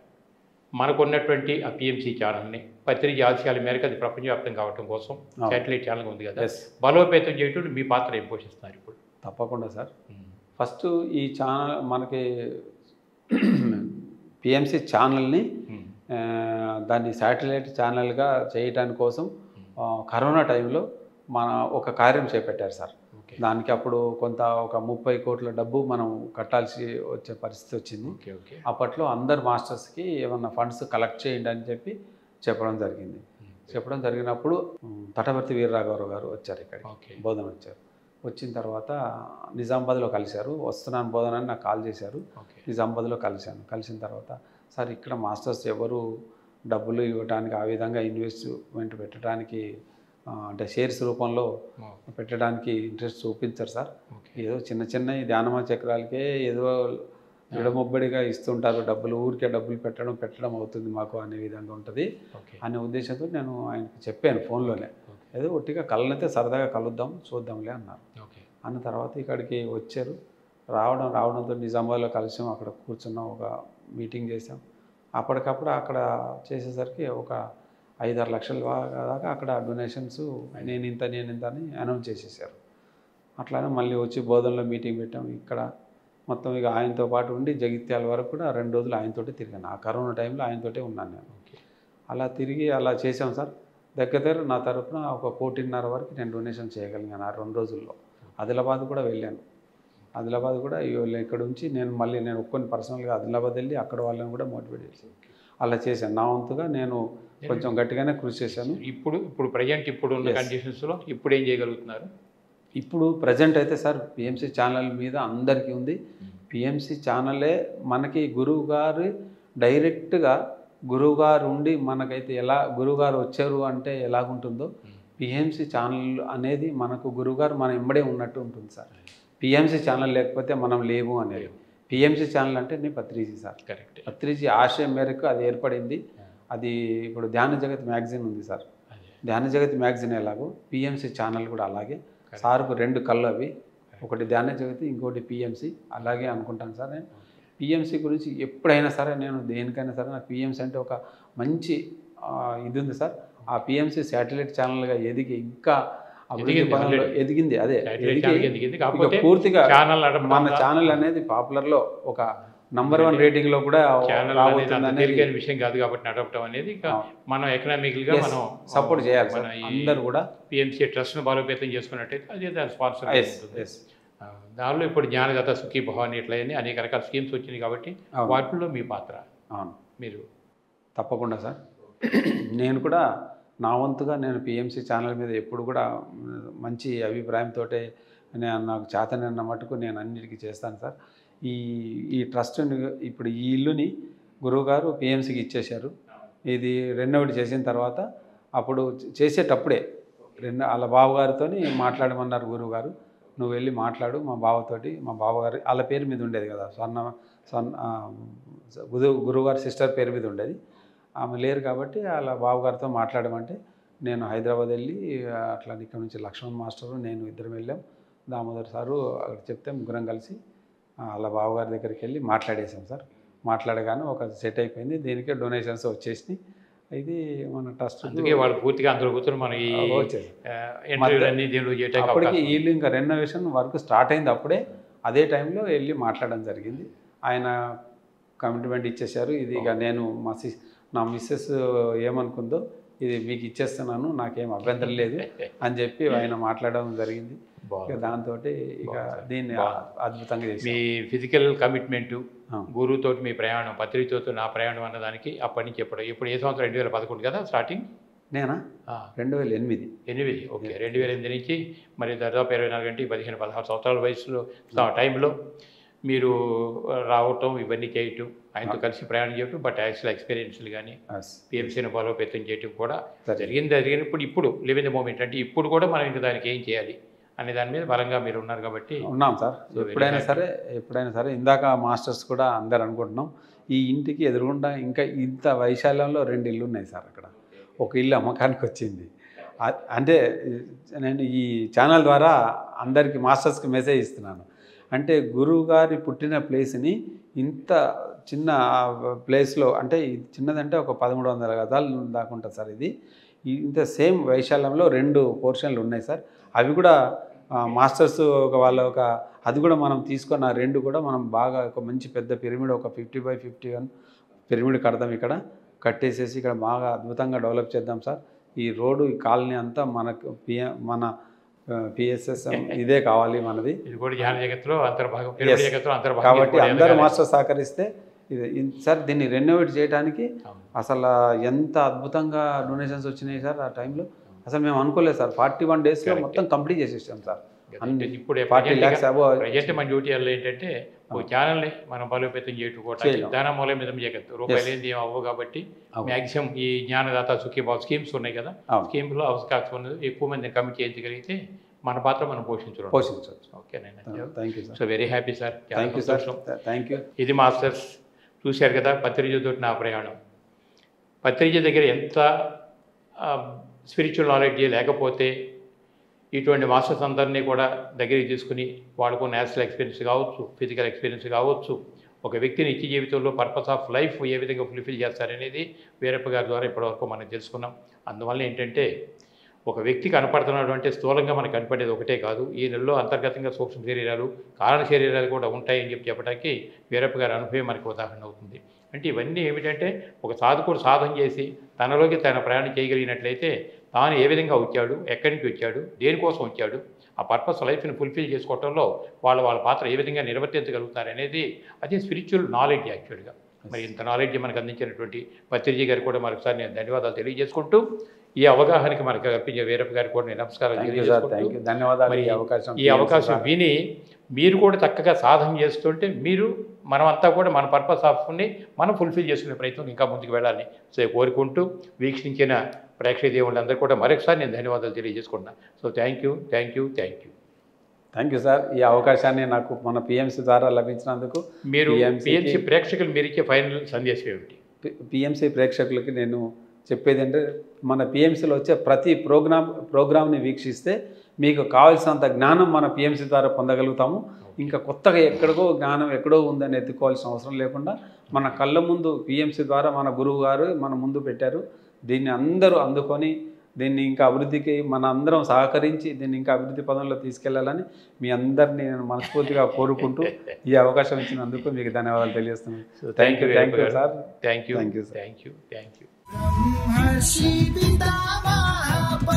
మనకున్నటువంటి ఆ పిఎంసి ఛానల్ని పత్రిక ఆశయాల మేరకు అది ప్రపంచవ్యాప్తం కావడం కోసం శాటిలైట్ ఛానల్ ఉంది కదా, బలోపేతం చేయటం మీ పాత్ర ఏం పోషిస్తున్నారు ఇప్పుడు? తప్పకుండా సార్. ఫస్ట్ ఈ ఛానల్ మనకి పిఎంసి ఛానల్ని దాన్ని శాటిలైట్ ఛానల్గా చేయడానికి కోసం కరోనా టైంలో మన ఒక కార్యం చేపట్టారు సార్. దానికి అప్పుడు ఒక 30 కోట్ల డబ్బు మనం కట్టాల్సి వచ్చే పరిస్థితి వచ్చింది. అప్పట్లో అందరు మాస్టర్స్కి ఏమన్నా ఫండ్స్ కలెక్ట్ చేయండి అని చెప్పడం జరిగింది. చెప్పడం జరిగినప్పుడు తటవర్తి వీరరాఘవరావు గారు వచ్చారు, ఇక్కడికి బోధన వచ్చారు. వచ్చిన తర్వాత నిజామాబాద్లో కలిశారు. వస్తున్నాను బోధన అని నాకు కాల్ చేశారు. నిజామాబాద్లో కలిసిన తర్వాత సార్ ఇక్కడ మాస్టర్స్ ఎవరు డబ్బులు ఇవ్వడానికి, ఆ విధంగా ఇన్వెస్ట్మెంట్ పెట్టడానికి, అంటే షేర్స్ రూపంలో పెట్టడానికి ఇంట్రెస్ట్ చూపించరు సార్. ఏదో చిన్న చిన్న ధ్యానమా చక్రాలకే ఏదో విడమొబ్బడిగా ఇస్తుంటారు డబ్బులు, ఊరికే డబ్బులు పెట్టడం అవుతుంది మాకు అనే విధంగా ఉంటుంది అనే ఉద్దేశంతో నేను ఆయనకు చెప్పాను ఫోన్లోనే. ఏదో ఒట్టిగా కళ్ళనైతే సరదాగా కలుద్దాం చూద్దాంలే అన్నారు. అన్న తర్వాత ఇక్కడికి వచ్చారు. రావడంతో నిజామాబాద్లో కలిసాం, అక్కడ కూర్చున్నాం, ఒక మీటింగ్ చేసాం. అప్పటికప్పుడు అక్కడ చేసేసరికి ఒక 5-6 లక్షల దాకా అక్కడ డొనేషన్స్ నేను ఇంత అని అనౌన్స్ చేసేసారు. అట్లానే మళ్ళీ వచ్చి బోధనలో మీటింగ్ పెట్టాం. ఇక్కడ మొత్తం ఇక ఆయనతో పాటు ఉండి జగిత్యాల వరకు కూడా 2 రోజులు ఆయనతోటి తిరిగాను. ఆ కరోనా టైంలో ఆయనతోటే ఉన్నాను నేను. అలా తిరిగి అలా చేసాం సార్. దగ్గర నా తరఫున ఒక 1.5 కోటి వరకు నేను డొనేషన్ చేయగలిగాను ఆ 2 రోజుల్లో. ఆదిలాబాద్ కూడా వెళ్ళాను. ఆదిలాబాద్ కూడా ఇక్కడ నుంచి నేను ఒక్కొని పర్సనల్గా ఆదిలాబాద్ వెళ్ళి అక్కడ వాళ్ళని కూడా మోటివేట్ చేశాను. అలా చేశాను. నా వంతుగా నేను కొంచెం గట్టిగానే కృషి చేశాను. ఇప్పుడు ప్రజెంట్ ఉన్న కండిషన్స్లో ఇప్పుడు ఏం చేయగలుగుతున్నారు? ఇప్పుడు ప్రజెంట్ అయితే సార్ పిఎంసి ఛానల్ మీద అందరికీ ఉంది. పిఎంసి ఛానలే మనకి గురువుగారు డైరెక్ట్గా గురువుగారు ఉండి మనకైతే ఎలా గురువుగారు వచ్చారు అంటే ఎలాగుంటుందో పిఎంసి ఛానల్ అనేది మనకు గురువుగారు మన ఎంబడే ఉన్నట్టు ఉంటుంది సార్. పిఎంసి ఛానల్ లేకపోతే మనం లేవు అనేది. పిఎంసి ఛానల్ అంటే పత్రిజీ సార్. కరెక్ట్. పత్రిజీ ఆశయం మేరకు అది ఏర్పడింది. అది ఇప్పుడు ధ్యాన జగత్ మ్యాగజైన్ ఉంది సార్. ధ్యాన జగత్ మ్యాగజైన్ ఎలాగో పిఎంసి ఛానల్ కూడా అలాగే. సార్కు 2 కళ్ళు అవి, ఒకటి ధ్యాన జగతి, ఇంకోటి పిఎంసి. అలాగే అనుకుంటాను సార్. నేను పిఎంసి గురించి ఎప్పుడైనా సరే నేను దేనికైనా సరే నాకు పిఎంసి అంటే ఒక మంచి ఇది ఉంది సార్. ఆ పిఎంసి శాటిలైట్ ఛానల్గా ఎదిగి ఇంకా ఎదిగింది. అదే పూర్తిగా మన ఛానల్ అనేది పాపులర్లో ఒక నంబర్ 1 రేటింగ్లో కూడా విషయం కాదు కాబట్టి నడపడం అనేది మనం ఎకనామికల్గా మనం సపోర్ట్ చేయాలి. అందరూ కూడా పిఎంసి ట్రస్ట్ను బలోపేతం చేసుకున్నట్టయితే అదే దాని స్పాన్సర్. దానిలో ఇప్పుడు జ్ఞానదాత సుఖీ భవాని ఇట్లయినా అనేక రకాల స్కీమ్స్ వచ్చినాయి కాబట్టి వాటిల్లో మీ పాత్ర మీరు తప్పకుండా సార్. నేను కూడా నా వంతుగా నేను పిఎంసి ఛానల్ మీద ఎప్పుడు కూడా మంచి అభిప్రాయంతో నాకు చేతనన్న మటుకు నేను అన్నిటికీ చేస్తాను సార్. ఈ ట్రస్ట్ ఇప్పుడు ఈ ఇల్లుని గురువుగారు పిఎంసికి ఇచ్చేశారు. ఇది రెనోవేట్ చేసిన తర్వాత అప్పుడు చేసేటప్పుడే వాళ్ళ బావగారితో మాట్లాడమన్నారు గురువుగారు. నువ్వు వెళ్ళి మాట్లాడు మా బావతోటి. మా బావగారు వాళ్ళ పేరు మీద ఉండేది కదా, గురువుగారి సిస్టర్ పేరు మీద ఉండేది. ఆమె లేరు కాబట్టి వాళ్ళ బావగారితో మాట్లాడమంటే నేను హైదరాబాద్ వెళ్ళి అట్లా ఇక్కడ నుంచి లక్ష్మణ్ మాస్టరు నేను ఇద్దరం వెళ్ళాం. దామోదర్ సారు అక్కడ చెప్తే ముగ్గురం కలిసి వాళ్ళ బావగారి దగ్గరికి వెళ్ళి మాట్లాడేసాం సార్. మాట్లాడగానే ఒక సెట్ అయిపోయింది. దీనికే డొనేషన్స్ వచ్చేసి ఇది మన ట్రస్ట్ అందుకే వాళ్ళు పూర్తిగా అందరూ కూర్చొని మన ఈ వచ్చేది ఇంటర్వ్యూలు అన్ని దీనిలో చేయడానికి అప్పటికి వీళ్ళు ఇంకా రెనోవేషన్ వర్క్ స్టార్ట్ అయింది అప్పుడే అదే టైంలో వెళ్ళి మాట్లాడడం జరిగింది. ఆయన కమిట్మెంట్ ఇచ్చేశారు. ఇది ఇక నేను నా మిస్సెస్ ఏమనుకుందో ఇది మీకు ఇచ్చేస్తున్నాను, నాకేం అభ్యంతరం లేదు అని చెప్పి ఆయన మాట్లాడడం జరిగింది. దాంతో ఇక దీన్ని అద్భుతంగా చేసి మీ ఫిజికల్ కమిట్మెంటు గురువుతో మీ ప్రయాణం, పత్రికతో నా ప్రయాణం అన్నదానికి అప్పటి నుంచి ఇప్పుడు ఏ సంవత్సరం 2011 కదా స్టార్టింగ్? నేనా 2008. ఓకే. 2008 నుంచి మరి దాదాపు 24 గంటకి 15-16 సంవత్సరాల వయసులో టైంలో మీరు రావటం, ఇవన్నీ చేయటం, ఆయనతో కలిసి ప్రయాణం చేయటం, బట్ యాక్చువల్ ఎక్స్పీరియన్స్లు కానీ పిఎంసీని బలోపేతం చేయటం కూడా జరిగినప్పుడు ఇప్పుడు లివ్ ఇన్ ద మూమెంట్ అంటే ఇప్పుడు కూడా మనం ఇంకా దానికి ఏం చేయాలి అనే దాని మీద బలంగా మీరు ఉన్నారు కాబట్టి ఉన్నాం సార్. ఎప్పుడైనా సరే ఇందాక మాస్టర్స్ కూడా అందరు అనుకుంటున్నాం, ఈ ఇంటికి ఎదురుగుండా ఇంకా ఇంత వైశాల్యంలో 2 ఇళ్ళు ఉన్నాయి సార్. అక్కడ ఒక ఇల్లు అమ్మకానికి వచ్చింది. అంటే నేను ఈ ఛానల్ ద్వారా అందరికీ మాస్టర్స్కి మెసేజ్ ఇస్తున్నాను. అంటే గురువు గారి పుట్టిన ప్లేస్ని ఇంత చిన్న ప్లేస్లో, అంటే చిన్నదంటే ఒక 1300 గజాలు దాకా ఉంటుంది సార్. ఇది ఇంత సేమ్ వైశాల్యంలో 2 పోర్షన్లు ఉన్నాయి సార్. అవి కూడా మాస్టర్స్ అది కూడా మనం తీసుకొని ఆ 2 కూడా మనం బాగా ఒక మంచి పెద్ద పిరమిడ్, ఒక 50x51 పిరమిడ్ కడదాం. ఇక్కడ కట్టేసేసి ఇక్కడ బాగా అద్భుతంగా డెవలప్ చేద్దాం సార్. ఈ రోడ్డు, ఈ కాలనీ అంతా మన పిఎస్ఎస్ఎం ఇదే కావాలి మనది. ఇది కూడా ధ్యాన జగత్తులో అంతర్భాగం కాబట్టి అందరూ మాస్టర్ సహకరిస్తే ఇది సార్. దీన్ని రెనోవేట్ చేయడానికి అసలు ఎంత అద్భుతంగా డొనేషన్స్ వచ్చినాయి సార్. ఆ టైంలో అసలు మేము అనుకోలేదు సార్. 41 డేస్లో మొత్తం కంప్లీట్ చేసేసాం సార్. ఇప్పుడు 40 lakhs ప్రజెంట్ మన డ్యూటీ ఏంటంటే ఒక ఛానల్ని మనం బలోపేతం చేయడం, దాన మూలం మీద జగత్తు రూపాయలు ఏంది ఏం అవ్వవు కాబట్టి మ్యాక్సిమం ఈ జ్ఞానదాత సుఖీభావ స్కీమ్స్ ఉన్నాయి కదా, స్కీమ్లో అవకాశం ఎక్కువ మందిని కమిట్ చేయించగలిగితే మన పాత్ర మనం పోషించవచ్చు. ఓకేనండి. Thank you sir. So very happy sir. Thank you sir. Thank you. ఇది మాస్టర్స్ చూశారు కదా, పత్రిజతో నా ప్రయాణం. పత్రిజ దగ్గర ఎంత స్పిరిచువల్ నాలెడ్జ్ లేకపోతే ఇటువంటి మాస్టర్స్ అందరినీ కూడా దగ్గరికి తీసుకుని వాళ్ళకు నేచురల్ ఎక్స్పీరియన్స్ కావచ్చు, ఫిజికల్ ఎక్స్పీరియన్స్ కావచ్చు, ఒక వ్యక్తిని నిత్య జీవితంలో పర్పస్ ఆఫ్ లైఫ్ ఏ విధంగా ఫుల్ఫిల్ చేస్తారనేది వీరప్ప గారి ద్వారా ఇప్పటివరకు మనం తెలుసుకున్నాం. అందువల్ల ఏంటంటే ఒక వ్యక్తి కనపడుతున్నాడు అంటే స్థూలంగా మనకు కనపడేది ఒకటే కాదు, ఈ నెలలో అంతర్గతంగా సూక్ష్మ శరీరాలు, కారణ శరీరాలు కూడా ఉంటాయని చెప్పడానికి వీరప్ప గారి అనుభవం మనకు ఉదాహరణ అవుతుంది. అంటే ఇవన్నీ ఏమిటంటే ఒక సాధకుడు సాధన చేసి తనలోకి తన ప్రయాణం చేయగలిగినట్లయితే తాను ఏ విధంగా వచ్చాడు, ఎక్కడి నుంచి వచ్చాడు, దేనికోసం వచ్చాడు, ఆ పర్పస్ లైఫ్ని ఫుల్ఫిల్ చేసుకోవడంలో వాళ్ళ పాత్ర ఏ విధంగా నిర్వర్తించగలుగుతారనేది అదే స్పిరిచువల్ నాలెడ్జ్ యాక్చువల్గా. మరి ఇంత నాలెడ్జ్ మనకు అందించినటువంటి పత్రిజీ గారు కూడా మరొకసారి నేను ధన్యవాదాలు తెలియజేసుకుంటూ, ఈ అవగాహనకి మనకు కల్పించే వీరప్ప గారికి కూడా నేను నమస్కారం తెలియజేసుకుంటూ, ధన్యవాదాలు. ఈ అవకాశం విని మీరు కూడా చక్కగా సాధన చేస్తుంటే మనమంతా కూడా మన పర్పస్ ఆఫ్ని మనం ఫుల్ఫిల్ చేసుకునే ప్రయత్నం ఇంకా ముందుకు వెళ్ళాలని కోరుకుంటూ వీక్షించిన ప్రేక్షక దేవుళ్ళందరూ కూడా మరొకసారి నేను ధన్యవాదాలు తెలియజేసుకుంటున్నాను. So thank you sir. ఈ అవకాశాన్ని నాకు మన పిఎంసీ ద్వారా లభించినందుకు మీరు పిఎంసీ ప్రేక్షకులు మీరు ఇచ్చే ఫైనల్ సందేశం ఏమిటి? పిఎంసీ ప్రేక్షకులకి నేను చెప్పేది అంటే, మన పిఎంసీలో వచ్చే ప్రతి ప్రోగ్రామ్ని వీక్షిస్తే మీకు కావాల్సినంత జ్ఞానం మన పిఎంసీ ద్వారా పొందగలుగుతాము. ఇంకా కొత్తగా జ్ఞానం ఎక్కడో ఉందని ఎత్తుకోవాల్సిన అవసరం లేకుండా మన కళ్ళ ముందు పిఎంసీ ద్వారా మన గురువు గారు మన ముందు పెట్టారు. దీన్ని అందరూ అందుకొని దీన్ని ఇంకా అభివృద్ధికి మన అందరం సహకరించి దీన్ని ఇంకా అభివృద్ధి పదంలో తీసుకెళ్లాలని మీ అందరినీ నేను మనస్ఫూర్తిగా కోరుకుంటూ ఈ అవకాశం ఇచ్చినందుకు మీకు ధన్యవాదాలు తెలియజేస్తున్నాను. Thank you sir. Thank you. బ్రహ్మర్షి పితామహ